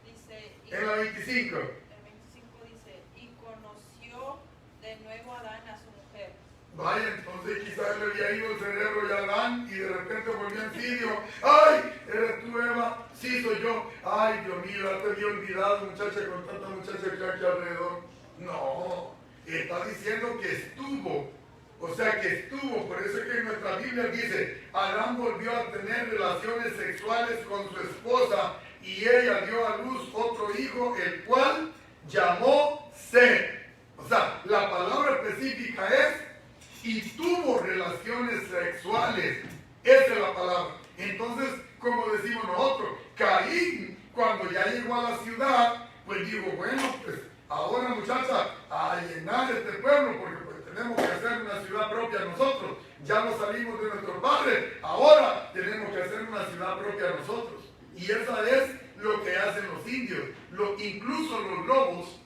Dice, En la 25. El 25 dice, y conoció de nuevo Adán a su mujer. Vaya, entonces quizás le había ido el cerebro de Adán y de repente volvió en sí y dijo, ¡ay! ¿Eres tú, Eva? Sí, soy yo. ¡Ay, Dios mío! Ya te había olvidado, muchacha, con tanta muchacha que hay aquí alrededor. No, está diciendo que estuvo. O sea que estuvo, por eso es que en nuestra Biblia dice, Adán volvió a tener relaciones sexuales con su esposa y ella dio a luz otro hijo, el cual llamó Set. O sea, la palabra específica es, y tuvo relaciones sexuales. Esa es la palabra. Entonces, como decimos nosotros, Caín, cuando ya llegó a la ciudad, pues digo, bueno, pues ahora muchacha, a llenar este pueblo, porque pues tenemos que hacer una ciudad propia nosotros. Ya no salimos de nuestros padres, ahora tenemos que hacer una ciudad propia nosotros. Y esa es lo que hacen los indios. Incluso los lobos,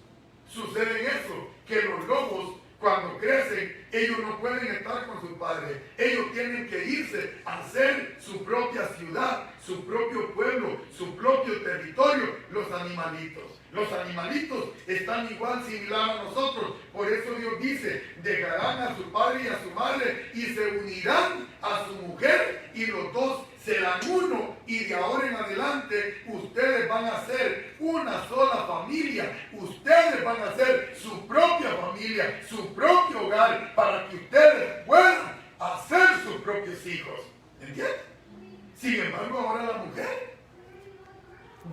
sucede eso, que los lobos cuando crecen, ellos no pueden estar con sus padres. Ellos tienen que irse a hacer su propia ciudad, su propio pueblo, su propio territorio. Los animalitos están igual, similar a nosotros. Por eso Dios dice, dejarán a su padre y a su madre y se unirán a su mujer y los dos serán uno, y de ahora en adelante ustedes van a ser una sola familia. Ustedes van a ser su propia familia, su propio hogar, para que ustedes puedan hacer sus propios hijos. ¿Entienden? Sin embargo, ahora la mujer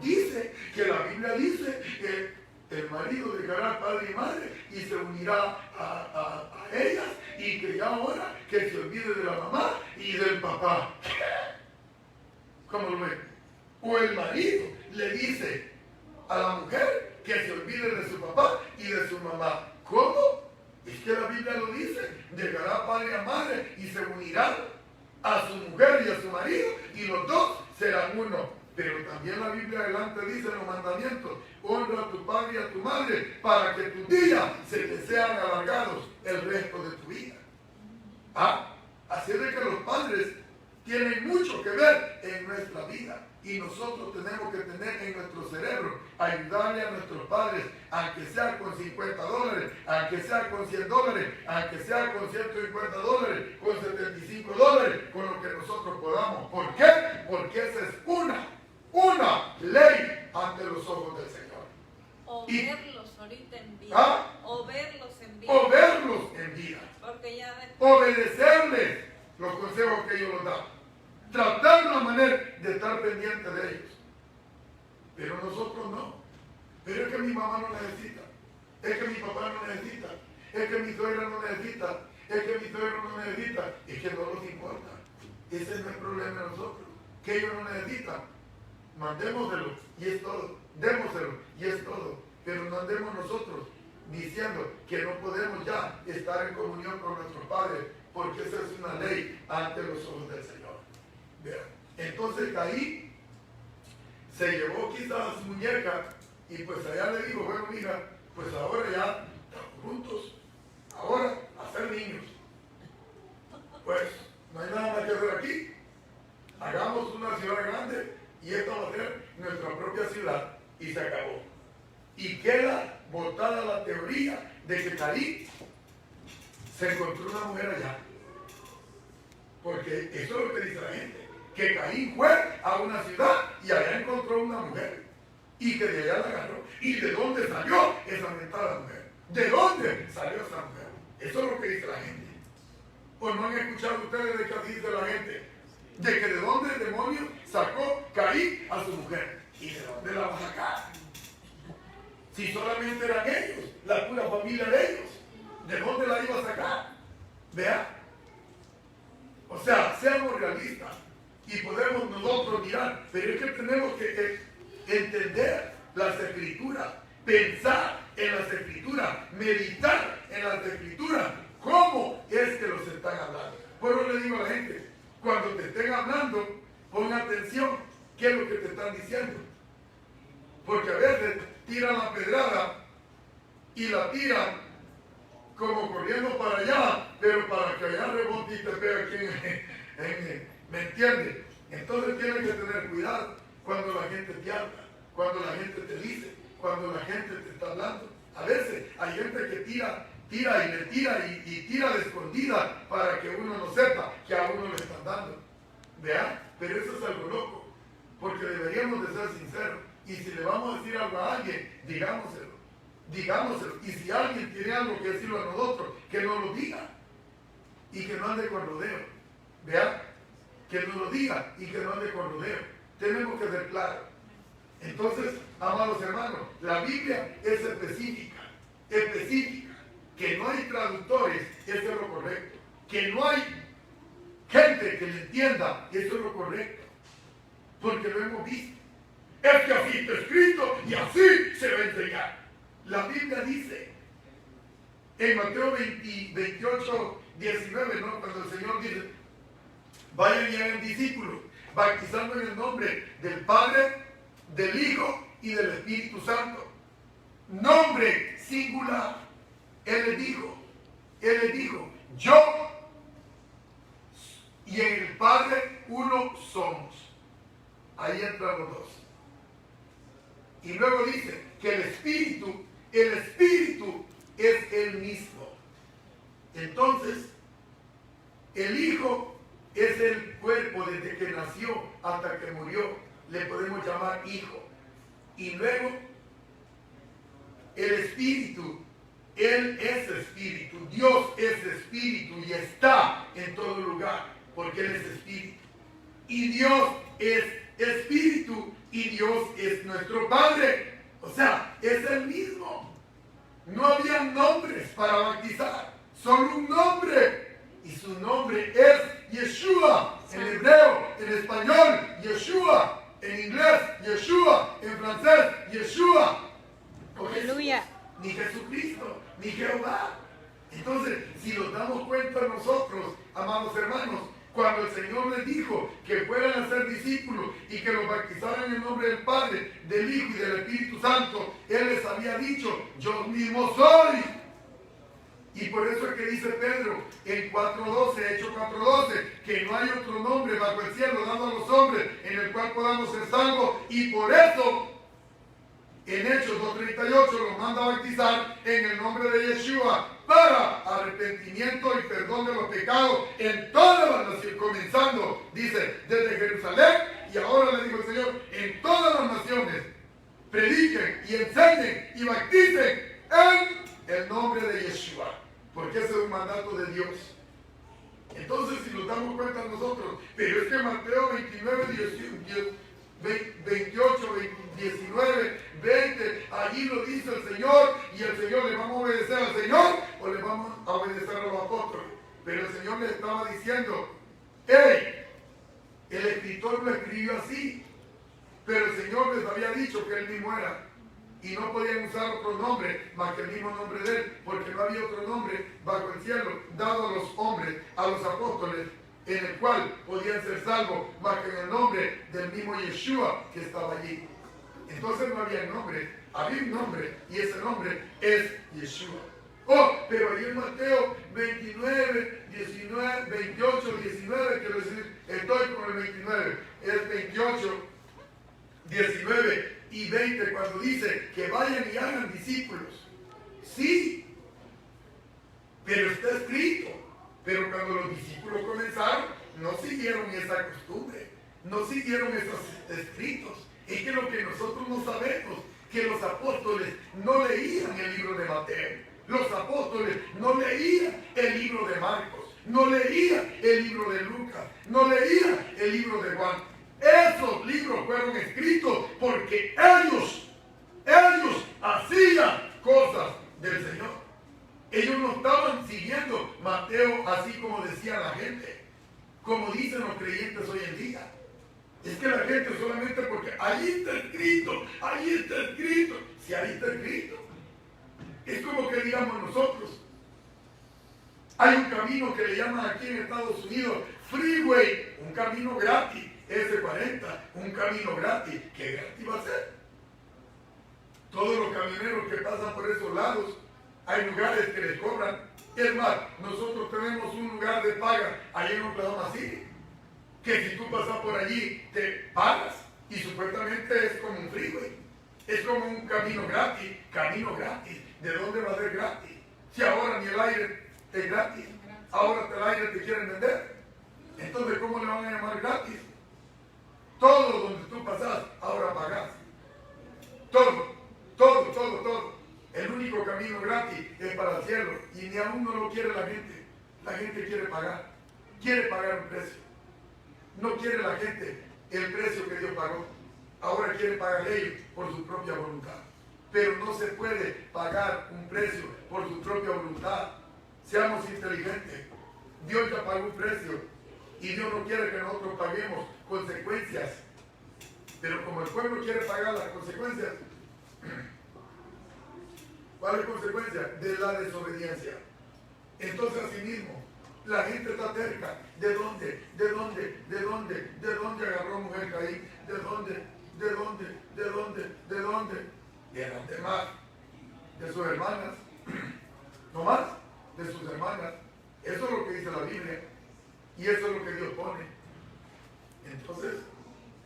dice que la Biblia dice que el marido dejará al padre y madre y se unirá a ellas, y que ya ahora que se olvide de la mamá y del papá. ¿Cómo lo ven? O el marido le dice a la mujer que se olvide de su papá y de su mamá. ¿Cómo? Es que la Biblia lo dice, dejará padre a madre y se unirán a su mujer y a su marido y los dos serán uno. Pero también la Biblia adelante dice en los mandamientos, honra a tu padre y a tu madre para que tus días se te sean alargados el resto de tu vida. Así es de que los padres tienen mucho que ver en nuestra vida y nosotros tenemos que tener en nuestro cerebro, ayudarle a nuestros padres, aunque sea con $50, aunque sea con $100, aunque sea con $150, con $75, con lo que nosotros podamos. ¿Por qué? Porque esa es una ley ante los ojos del Señor. O verlos ahorita en vida. O verlos en vida. O verlos en vida. Porque ya después... Obedecerles los consejos que ellos nos dan. Tratar la manera de estar pendiente de ellos. Pero nosotros no. Pero es que mi mamá no necesita. Es que mi papá no necesita. Es que mi suegra no necesita. Es que mi suegro no necesita. Es que no nos importa. Ese no es el problema de nosotros. Que ellos no necesitan. Mandémoselo y es todo. Démoselo y es todo. Pero no andemos nosotros diciendo que no podemos ya estar en comunión con nuestros padres, porque esa es una ley ante los ojos del Señor. Vean. Entonces Caín se llevó quizás su muñeca y pues allá le dijo, bueno mira, pues ahora ya estamos juntos, ahora a ser niños. Pues no hay nada más que hacer aquí. Hagamos una ciudad grande y esta va a ser nuestra propia ciudad y se acabó. Y queda botada la teoría de que Caín se encontró una mujer allá. Porque eso es lo que dice la gente. Que Caín fue a una ciudad y allá encontró una mujer. Y que de allá la agarró. ¿Y de dónde salió esa mentada mujer? ¿De dónde salió esa mujer? Eso es lo que dice la gente. ¿O no han escuchado ustedes de qué dice la gente? De que de dónde el demonio sacó Caín a su mujer. ¿Y de dónde la va a sacar? Si solamente eran ellos, la pura familia de ellos, ¿de dónde la iba a sacar? Vea. O sea, seamos realistas y podemos nosotros mirar, pero es que tenemos que entender las escrituras, pensar en las escrituras, meditar en las escrituras, cómo es que los están hablando. Por eso le digo a la gente, cuando te estén hablando, pon atención, ¿qué es lo que te están diciendo? Porque a veces tiran la pedrada y la tiran como corriendo para allá, pero para que allá rebote y te pegue aquí ¿me entiendes? Entonces tienes que tener cuidado cuando la gente te habla, cuando la gente te dice, cuando la gente te está hablando. A veces hay gente que tira y le tira y tira de escondida para que uno no sepa que a uno le están dando. ¿Vea? Pero eso es algo loco, porque deberíamos de ser sinceros. Y si le vamos a decir algo a alguien, digámoselo. Y si alguien tiene algo que decirlo a nosotros, que no lo diga y que no ande con rodeo. ¿Vea? Que no lo diga y que no ande con rodeo. Tenemos que ser claros. Entonces, amados hermanos, la Biblia es específica, que no hay traductores, eso es lo correcto, que no hay gente que le entienda, eso es lo correcto, porque lo hemos visto. Es que así está escrito y así se va a enseñar. La Biblia dice en Mateo 28, 19, ¿no? Cuando el Señor dice, vayan y hagan discípulos, bautizando en el nombre del Padre, del Hijo y del Espíritu Santo. Nombre singular. Él le dijo, yo y en el Padre uno somos. Ahí entran los dos. Y luego dice que el Espíritu es el mismo. Entonces, el Hijo es el cuerpo desde que nació hasta que murió. Le podemos llamar Hijo. Y luego, el Espíritu, Él es Espíritu. Dios es Espíritu y está en todo lugar, porque Él es Espíritu. Y Dios es Espíritu y Dios es nuestro Padre. O sea, es el mismo. No había nombres para bautizar, solo un nombre. Y su nombre es Yeshua, en hebreo, en español, Yeshua, en inglés, Yeshua, en francés, Yeshua. Aleluya. Ni Jesucristo, ni Jehová. Entonces, si nos damos cuenta nosotros, amados hermanos, cuando el Señor les dijo que fueran a ser discípulos y que los bautizaran en el nombre del Padre, del Hijo y del Espíritu Santo, Él les había dicho, yo mismo soy. Y por eso es que dice Pedro en 4.12, Hechos 4.12, que no hay otro nombre bajo el cielo dado a los hombres en el cual podamos ser salvos. Y por eso, en Hechos 2.38 los manda a bautizar en el nombre de Yeshua para arrepentimiento y perdón de los pecados en todas las naciones, comenzando, dice, desde Jerusalén, y ahora le dijo el Señor, en todas las naciones, prediquen y enseñen y bauticen en el nombre de Yeshua, porque ese es un mandato de Dios. Entonces, si nos damos cuenta nosotros, pero es que Mateo 29, 28, 19, 20, allí lo dice el Señor, y el Señor, ¿le vamos a obedecer al Señor o le vamos a obedecer a los apóstoles? Pero el Señor les estaba diciendo, hey, el escritor lo escribió así, pero el Señor les había dicho que Él mismo era, y no podían usar otro nombre más que el mismo nombre de Él, porque no había otro nombre bajo el cielo dado a los hombres, a los apóstoles, en el cual podían ser salvos más que en el nombre del mismo Yeshua que estaba allí. Entonces no había nombre, había un nombre, y ese nombre es Yeshua. Oh, pero ahí en Mateo 29, 19, 28, 19, quiero decir, estoy con el 29, es 28, 19 y 20, cuando dice que vayan y hagan discípulos. Sí, pero está escrito. Pero cuando los discípulos comenzaron, no siguieron esa costumbre, no siguieron esos escritos. Es que lo que nosotros no sabemos, que los apóstoles no leían el libro de Mateo, los apóstoles no leían el libro de Marcos, no leían el libro de Lucas, no leían el libro de Juan. Esos libros fueron escritos porque ellos hacían cosas del Señor. Ellos no estaban siguiendo Mateo así como decía la gente, como dicen los creyentes hoy en día. Es que la gente solamente porque ahí está escrito, si ahí está escrito. Es como que digamos nosotros, hay un camino que le llaman aquí en Estados Unidos freeway, un camino gratis, S40, un camino gratis. ¿Qué gratis va a ser? Todos los camioneros que pasan por esos lados, hay lugares que les cobran. Es más, nosotros tenemos un lugar de paga allí en Oklahoma City, que si tú pasas por allí te pagas y supuestamente es como un freeway. Es como un camino gratis. Camino gratis. ¿De dónde va a ser gratis? Si ahora ni el aire es gratis. Ahora el aire te quieren vender. Entonces, ¿cómo le van a llamar gratis? Todo donde tú pasas, ahora pagas. Todo. El único camino gratis es para el cielo. Y ni aún no lo quiere la gente. La gente quiere pagar. Quiere pagar un precio. No quiere la gente el precio que Dios pagó. Ahora quiere pagar ellos por su propia voluntad. Pero no se puede pagar un precio por su propia voluntad. Seamos inteligentes. Dios ya pagó un precio y Dios no quiere que nosotros paguemos consecuencias. Pero como el pueblo quiere pagar las consecuencias, ¿cuál es la consecuencia? De la desobediencia. Entonces, asimismo, la gente está terca. ¿De dónde? ¿De dónde? ¿De dónde? ¿De dónde agarró mujer Caín? ¿De dónde? ¿De dónde? ¿De dónde? ¿De dónde? De las demás, de sus hermanas. No más, de sus hermanas. Eso es lo que dice la Biblia. Y eso es lo que Dios pone. Entonces,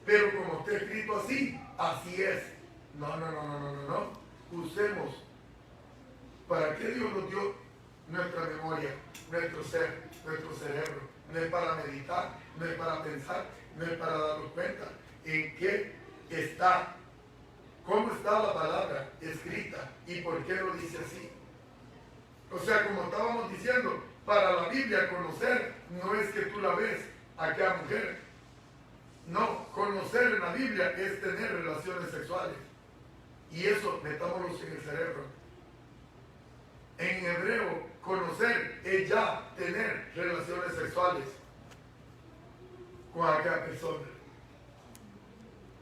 pero como está escrito así, así es. No. Usemos. ¿Para qué Dios nos dio nuestra memoria, nuestro ser, nuestro cerebro? No es para meditar, no es para pensar, no es para darnos cuenta en qué está, cómo está la palabra escrita y por qué lo dice así. O sea, como estábamos diciendo, para la Biblia conocer no es que tú la ves a aquella mujer. No, conocer en la Biblia es tener relaciones sexuales. Y eso metámoslo en el cerebro. En hebreo, conocer es ya tener relaciones sexuales con aquella persona.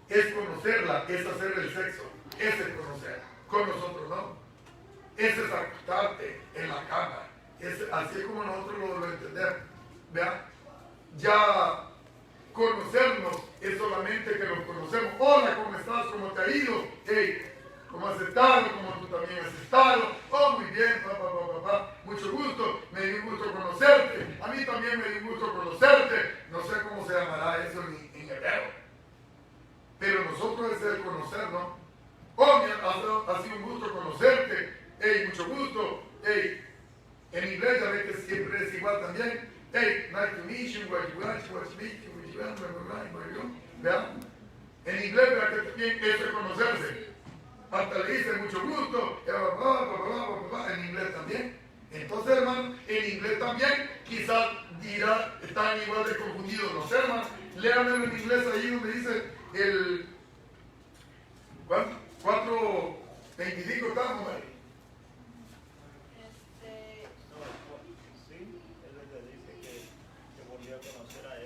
Es conocerla, es hacer el sexo, ese es conocer. Con nosotros no. Ese es acostarte en la cama. Así es como nosotros lo entendemos. ¿Vean? Ya conocernos es solamente que nos conocemos. Hola, ¿cómo estás? ¿Cómo te ha ido? Hey, ¿cómo has estado? ¿Cómo tú también has estado? Oh, muy bien, papá. Mucho gusto. Me dio un gusto conocerte. A mí también me dio un gusto conocerte. No sé cómo se llamará eso en hebreo. Pero nosotros es el conocer, ¿no? Oh, ha sido un gusto conocerte. Hey, mucho gusto. Hey, en inglés ya ves que siempre es igual también. Hey, nice to meet you, what you want, what you meet you, what you want, what you want. ¿Vean? En inglés, ¿verdad que también eso es conocerse? Hasta le dice mucho gusto, en inglés también. Entonces, hermano, en inglés también, quizás dirá, están igual de confundidos los hermanos. Léanmelo en inglés ahí donde dice el 4:25 estamos ahí.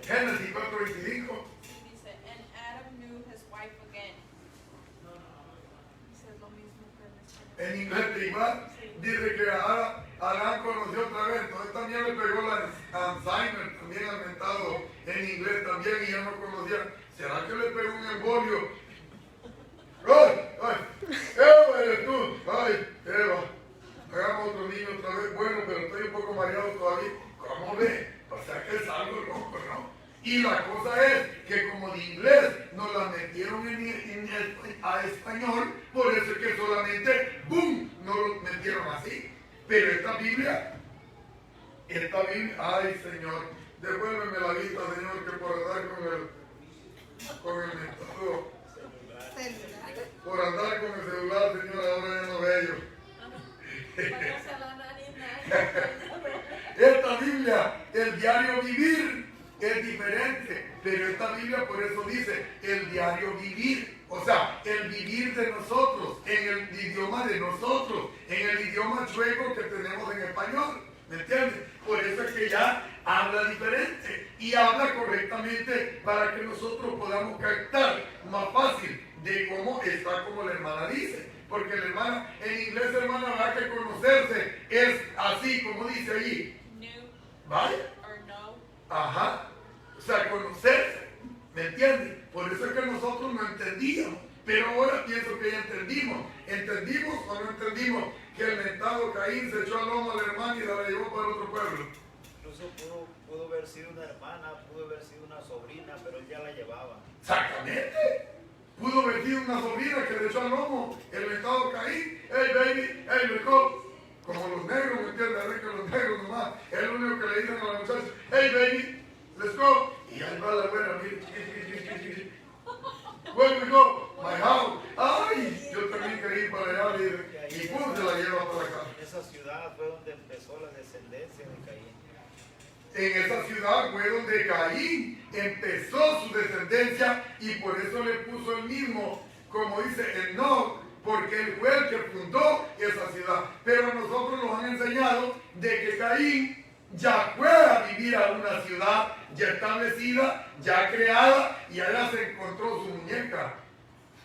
Génesis 4:25. Dice, and Adam knew his wife again. Dice lo mismo que En inglés igual. Dice que Adán conoció otra vez. Entonces también le pegó la Alzheimer, también aumentado en inglés también, y ya no conocía. ¿Será que le pegó un embolio? ¡Ay! ¡Eva eres tú! ¡Ay, Eva! Hagamos otro niño otra vez. Bueno, pero estoy un poco mareado todavía. ¿Cómo ve? O sea que es algo loco, ¿no? Y la cosa es que como de inglés nos la metieron a español, por eso es que solamente, ¡boom!, nos lo metieron así. Pero esta Biblia, ay Señor, devuélveme la vista, Señor, que por andar con el mentado, por andar con el celular, Señor, ahora ya no veo. Esta Biblia, el diario vivir, es diferente, pero esta Biblia por eso dice el diario vivir, o sea, el vivir de nosotros, en el idioma de nosotros, en el idioma chueco que tenemos en español, ¿me entiendes? Por eso es que ya habla diferente y habla correctamente para que nosotros podamos captar más fácil de cómo está, como la hermana dice. Porque la hermana, en inglés, hermana, va que conocerse es así como dice allí. ¿Vale? Ajá. O sea, conocerse. ¿Me entiendes? Por eso es que nosotros no entendíamos. Pero ahora pienso que ya entendimos. ¿Entendimos o no entendimos que el mentado Caín se echó al lomo a la hermana y se la llevó para otro pueblo? Incluso pudo haber sido una hermana, pudo haber sido una sobrina, pero él ya la llevaba. Exactamente. Pudo haber sido una sobrina que le echó al lomo el mentado Caín. Hey baby, hey let's go. Como los negros, ¿me entiendes? Que los negros nomás. Es lo único que le dicen a la muchacha. Hey baby, let's go. Y ahí va la buena, mire. Where we go? My house. Ay, yo también quería ir para allá, mire. Y pum, se la lleva para acá. Esa ciudad fue donde empezó la descendencia de Caín. En esa ciudad fue donde Caín empezó su descendencia y por eso le puso el mismo, como dice Enoc, porque él fue el que fundó esa ciudad. Pero a nosotros nos han enseñado de que Caín ya fue a vivir a una ciudad ya establecida, ya creada, y allá se encontró su muñeca.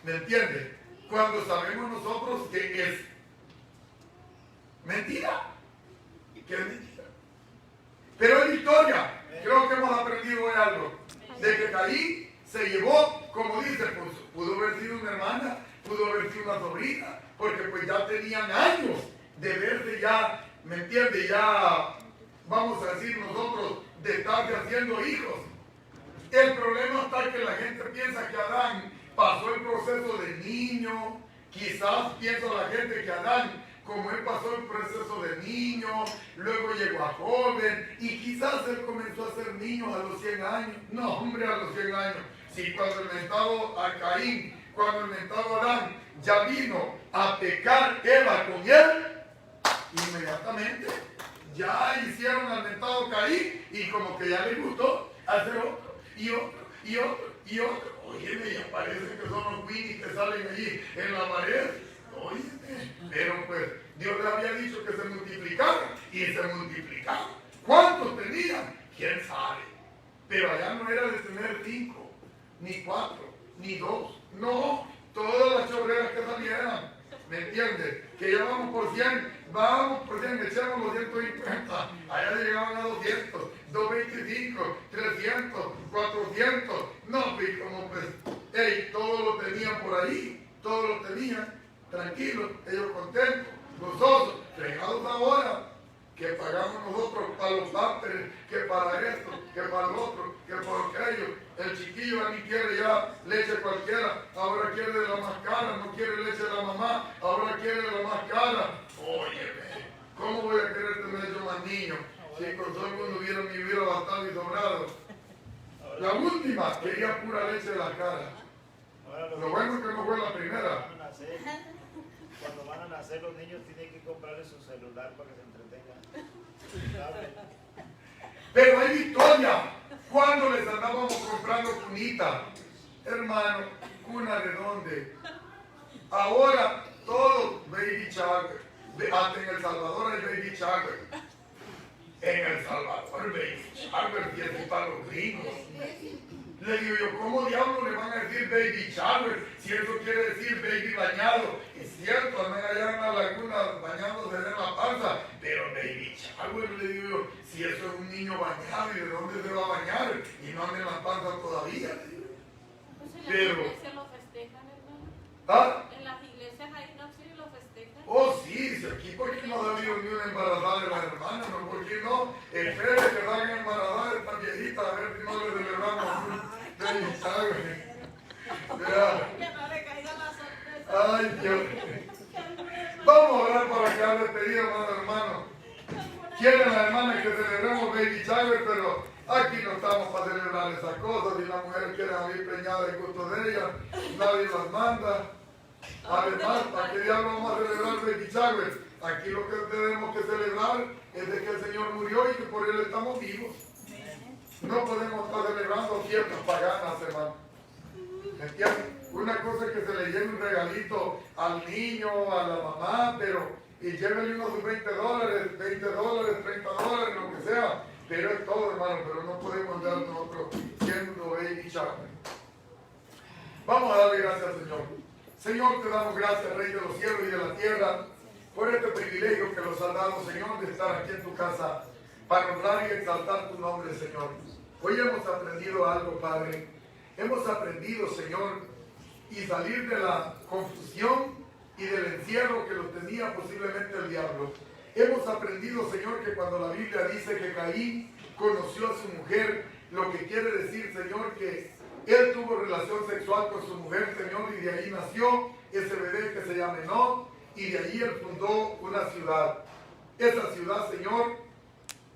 ¿Me entiende? Cuando sabemos nosotros que es mentira. Que es mentira. Pero es historia. Creo que hemos aprendido hoy algo. De que Caín se llevó, como dice, pues pudo haber sido una hermana, pudo haber sido una sobrina, porque pues ya tenían años de verse ya, ¿me entiende? Ya, vamos a decir nosotros, de estarse haciendo hijos. El problema está que la gente piensa que Adán pasó el proceso de niño. Quizás piensa la gente que Adán, como él pasó el proceso de niño, luego llegó a joven, y quizás él comenzó a ser niño a los 100 años. No, hombre, a los 100 años. Si cuando el mentado a Caín, cuando el mentado Adán ya vino a pecar Eva con él, inmediatamente ya hicieron al mentado Caín, y como que ya les gustó hacer otro, y otro, y otro, y otro. Óyeme, ya parece que son los Winnie que salen allí en la pared. Óyeme, pero pues Dios les había dicho que se multiplicaran, y se multiplicaron. ¿Cuántos tenían? ¿Quién sabe? Pero allá no era de tener 5, ni 4, ni 2. No, todas las chorreras que salieran. ¿Me entiendes? Que ya vamos por 100, echamos los 150. Allá llegaban a 200, 225, 300, 400. No, pues como pues, hey, todos lo tenían por ahí, todos lo tenían, tranquilos, ellos contentos, gozosos, fregados ahora, que pagamos nosotros para los pampers, que para esto, que para lo otro, que por aquello. El chiquillo ya ni quiere ya leche cualquiera, ahora quiere de la más cara, no quiere leche de la mamá, ahora quiere de la más cara. Óyeme, ¿cómo voy a querer tener yo más niños si con todo el mundo hubiera bastado y sobrado? La última quería pura leche de la cara. Lo bueno es que no fue la primera. Cuando van a nacer los niños tienen que comprarles su celular para que se entretengan. Pero hay victoria. Cuando les andábamos comprando cunita, hermano, ¿cuna de dónde? Ahora todo baby shower. Hasta en El Salvador hay baby shower. En El Salvador baby shower tiene para los gringos. Le digo yo, ¿cómo diablos le van a decir baby shower si eso quiere decir baby bañado? Es cierto, andan allá en la laguna bañándose en la panza, pero baby shower, le digo yo, si eso es un niño bañado, ¿y de dónde se va a bañar? Y no anda en la panza todavía, le digo. Pues en las Pero, iglesias lo festejan, hermano. ¿ah? En las iglesias ahí no sí lo festejan. Oh, sí, si aquí porque no ha habido ni una embarazada de las hermanas, ¿no? ¿Por qué no? Espere que salgan embarazadas de esta viejita, a ver si no le celebramos un baby shower. Ya. Que no le caiga la sorpresa. Ay, Dios. Vamos a orar para que hable pedido, hermano. Quieren las hermanas que celebremos baby shower, pero aquí no estamos para celebrar esas cosas. Si las mujeres quieren salir preñadas en gusto de ellas, nadie las manda. Además, ¿para qué diablos vamos a celebrar baby shower? Aquí lo que tenemos que celebrar es de que el Señor murió y que por Él estamos vivos. No podemos estar celebrando fiestas paganas, hermano. ¿Me entiendes? Una cosa es que se le lleve un regalito al niño, a la mamá, pero y llévele unos $20, $20, $30, lo que sea. Pero es todo, hermano, pero no podemos andar nosotros siendo baby shower. Vamos a darle gracias al Señor. Señor, te damos gracias, Rey de los cielos y de la tierra, por este privilegio que nos has dado, Señor, de estar aquí en tu casa para honrar y exaltar tu nombre, Señor. Hoy hemos aprendido algo, Padre. Hemos aprendido, Señor, y salir de la confusión y del encierro que lo tenía posiblemente el diablo. Hemos aprendido, Señor, que cuando la Biblia dice que Caín conoció a su mujer, lo que quiere decir, Señor, que Él tuvo relación sexual con su mujer, Señor, y de ahí nació ese bebé que se llama Enoc, y de ahí él fundó una ciudad. Esa ciudad, Señor,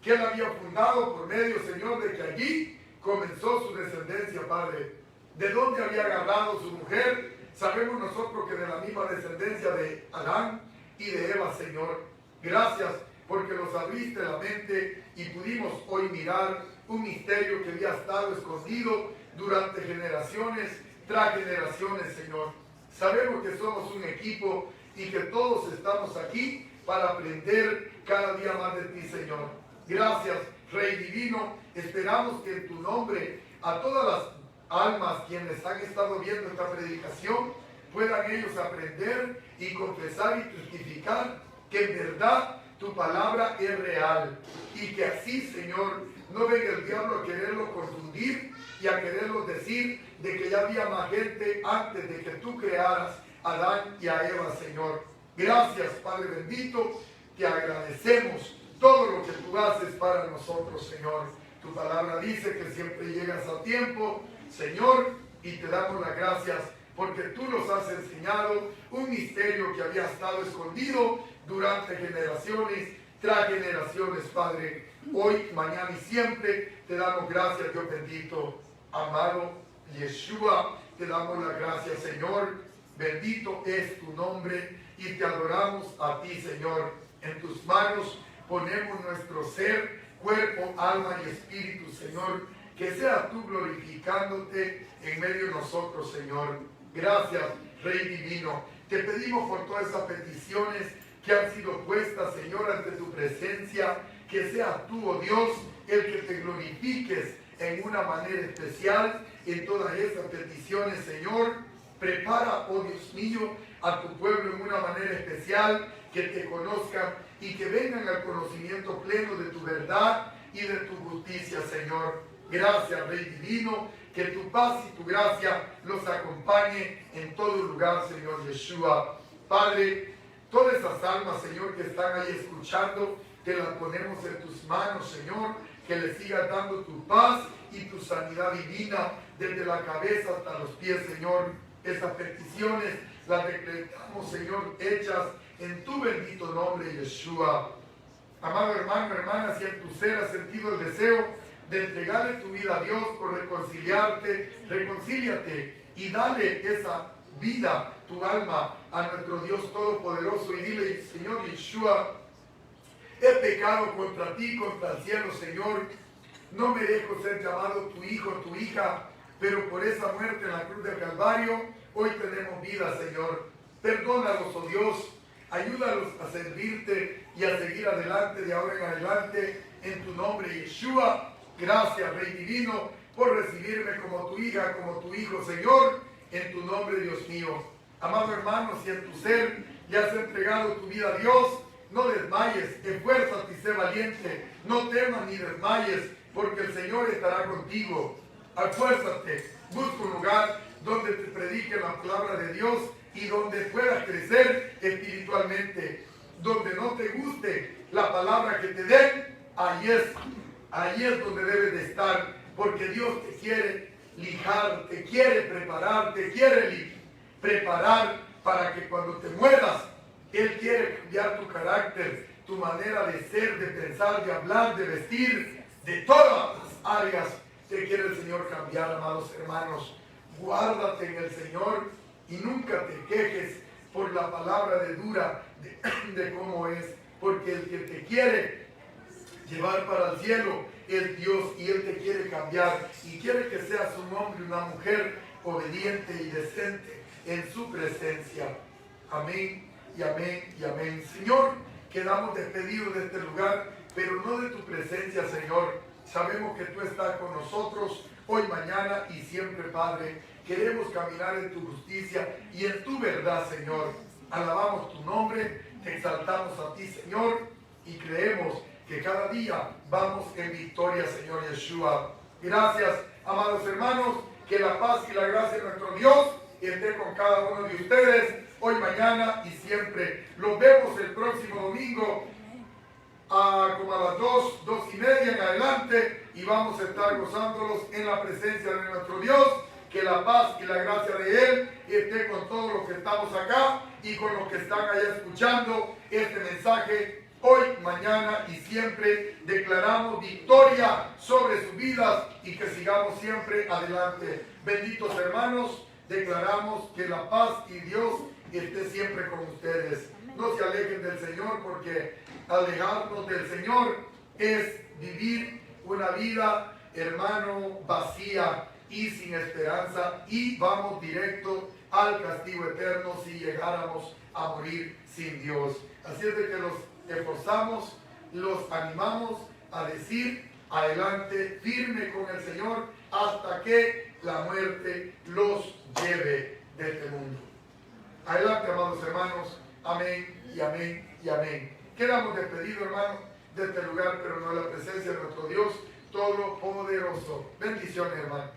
que él había fundado por medio, Señor, de que allí comenzó su descendencia, Padre. ¿De dónde había agarrado su mujer? Sabemos nosotros que de la misma descendencia de Adán y de Eva, Señor. Gracias porque nos abriste la mente y pudimos hoy mirar un misterio que había estado escondido durante generaciones tras generaciones, Señor. Sabemos que somos un equipo y que todos estamos aquí para aprender cada día más de ti, Señor. Gracias, Rey Divino. Esperamos que en tu nombre a todas las almas quienes han estado viendo esta predicación puedan ellos aprender y confesar y testificar que en verdad tu palabra es real y que así, Señor, no venga el diablo a quererlo confundir y a quererlo decir de que ya había más gente antes de que tú crearas a Adán y a Eva, Señor. Gracias, Padre bendito, te agradecemos todo lo que tú haces para nosotros, Señor. Tu palabra dice que siempre llegas a tiempo, Señor, y te damos las gracias porque tú nos has enseñado un misterio que había estado escondido durante generaciones tras generaciones, Padre. Hoy, mañana y siempre te damos gracias, Dios bendito. Amado Yeshua, te damos las gracias, Señor. Bendito es tu nombre y te adoramos a ti, Señor. En tus manos ponemos nuestro ser, cuerpo, alma y espíritu, Señor. Que sea tú glorificándote en medio de nosotros, Señor. Gracias, Rey Divino. Te pedimos por todas esas peticiones que han sido puestas, Señor, ante tu presencia. Que sea tú, oh Dios, el que te glorifiques en una manera especial en todas esas peticiones, Señor. Prepara, oh Dios mío, a tu pueblo en una manera especial, que te conozcan y que vengan al conocimiento pleno de tu verdad y de tu justicia, Señor. Gracias, Rey Divino, que tu paz y tu gracia los acompañe en todo lugar, Señor Yeshua. Padre, todas esas almas, Señor, que están ahí escuchando, te las ponemos en tus manos, Señor, que les sigas dando tu paz y tu sanidad divina desde la cabeza hasta los pies, Señor. Esas peticiones las decretamos, Señor, hechas en tu bendito nombre, Yeshua. Amado hermano, hermana, si en tu ser has sentido el deseo de entregarle tu vida a Dios por reconciliarte, reconcíliate y dale esa vida, tu alma, a nuestro Dios Todopoderoso y dile, Señor Yeshua, he pecado contra ti, contra el cielo, Señor. No merezco ser llamado tu hijo, tu hija, pero por esa muerte en la cruz del Calvario, hoy tenemos vida, Señor. Perdónalos, oh Dios. Ayúdalos a servirte y a seguir adelante de ahora en adelante en tu nombre, Yeshua. Gracias, Rey Divino, por recibirme como tu hija, como tu hijo, Señor, en tu nombre, Dios mío. Amado hermano, si en tu ser ya has entregado tu vida a Dios, no desmayes, esfuérzate y sé valiente. No temas ni desmayes, porque el Señor estará contigo. Esfuérzate, busca un lugar donde te predique la palabra de Dios y donde puedas crecer espiritualmente. Donde no te guste la palabra que te den, ahí es donde debes de estar, porque Dios te quiere lijar, te quiere preparar, te quiere preparar para que cuando te mueras, Él quiere cambiar tu carácter, tu manera de ser, de pensar, de hablar, de vestir, de todas las áreas. Te quiere el Señor cambiar, amados hermanos. Guárdate en el Señor y nunca te quejes por la palabra de dura de cómo es, porque el que te quiere llevar para el cielo es Dios y Él te quiere cambiar y quiere que seas un hombre y una mujer obediente y decente en su presencia. Amén y amén y amén. Señor, quedamos despedidos de este lugar, pero no de tu presencia, Señor. Sabemos que tú estás con nosotros hoy, mañana y siempre, Padre. Queremos caminar en tu justicia y en tu verdad, Señor. Alabamos tu nombre, te exaltamos a ti, Señor, y creemos que cada día vamos en victoria, Señor Yeshua. Gracias, amados hermanos, que la paz y la gracia de nuestro Dios esté con cada uno de ustedes, hoy, mañana y siempre. Los vemos el próximo domingo como a las 2:30 en adelante, y vamos a estar gozándolos en la presencia de nuestro Dios. Que la paz y la gracia de Él esté con todos los que estamos acá y con los que están allá escuchando este mensaje. Hoy, mañana y siempre declaramos victoria sobre sus vidas y que sigamos siempre adelante. Benditos hermanos, declaramos que la paz y Dios esté siempre con ustedes. No se alejen del Señor, porque alejarnos del Señor es vivir una vida, hermano, vacía y sin esperanza, y vamos directo al castigo eterno si llegáramos a morir sin Dios. Así es de que los esforzamos, los animamos a decir adelante, firme con el Señor, hasta que la muerte los lleve de este mundo. Adelante, amados hermanos. Amén y amén y amén. Quedamos despedidos, hermanos, de este lugar, pero no de la presencia de nuestro Dios Todopoderoso. Bendiciones, hermanos.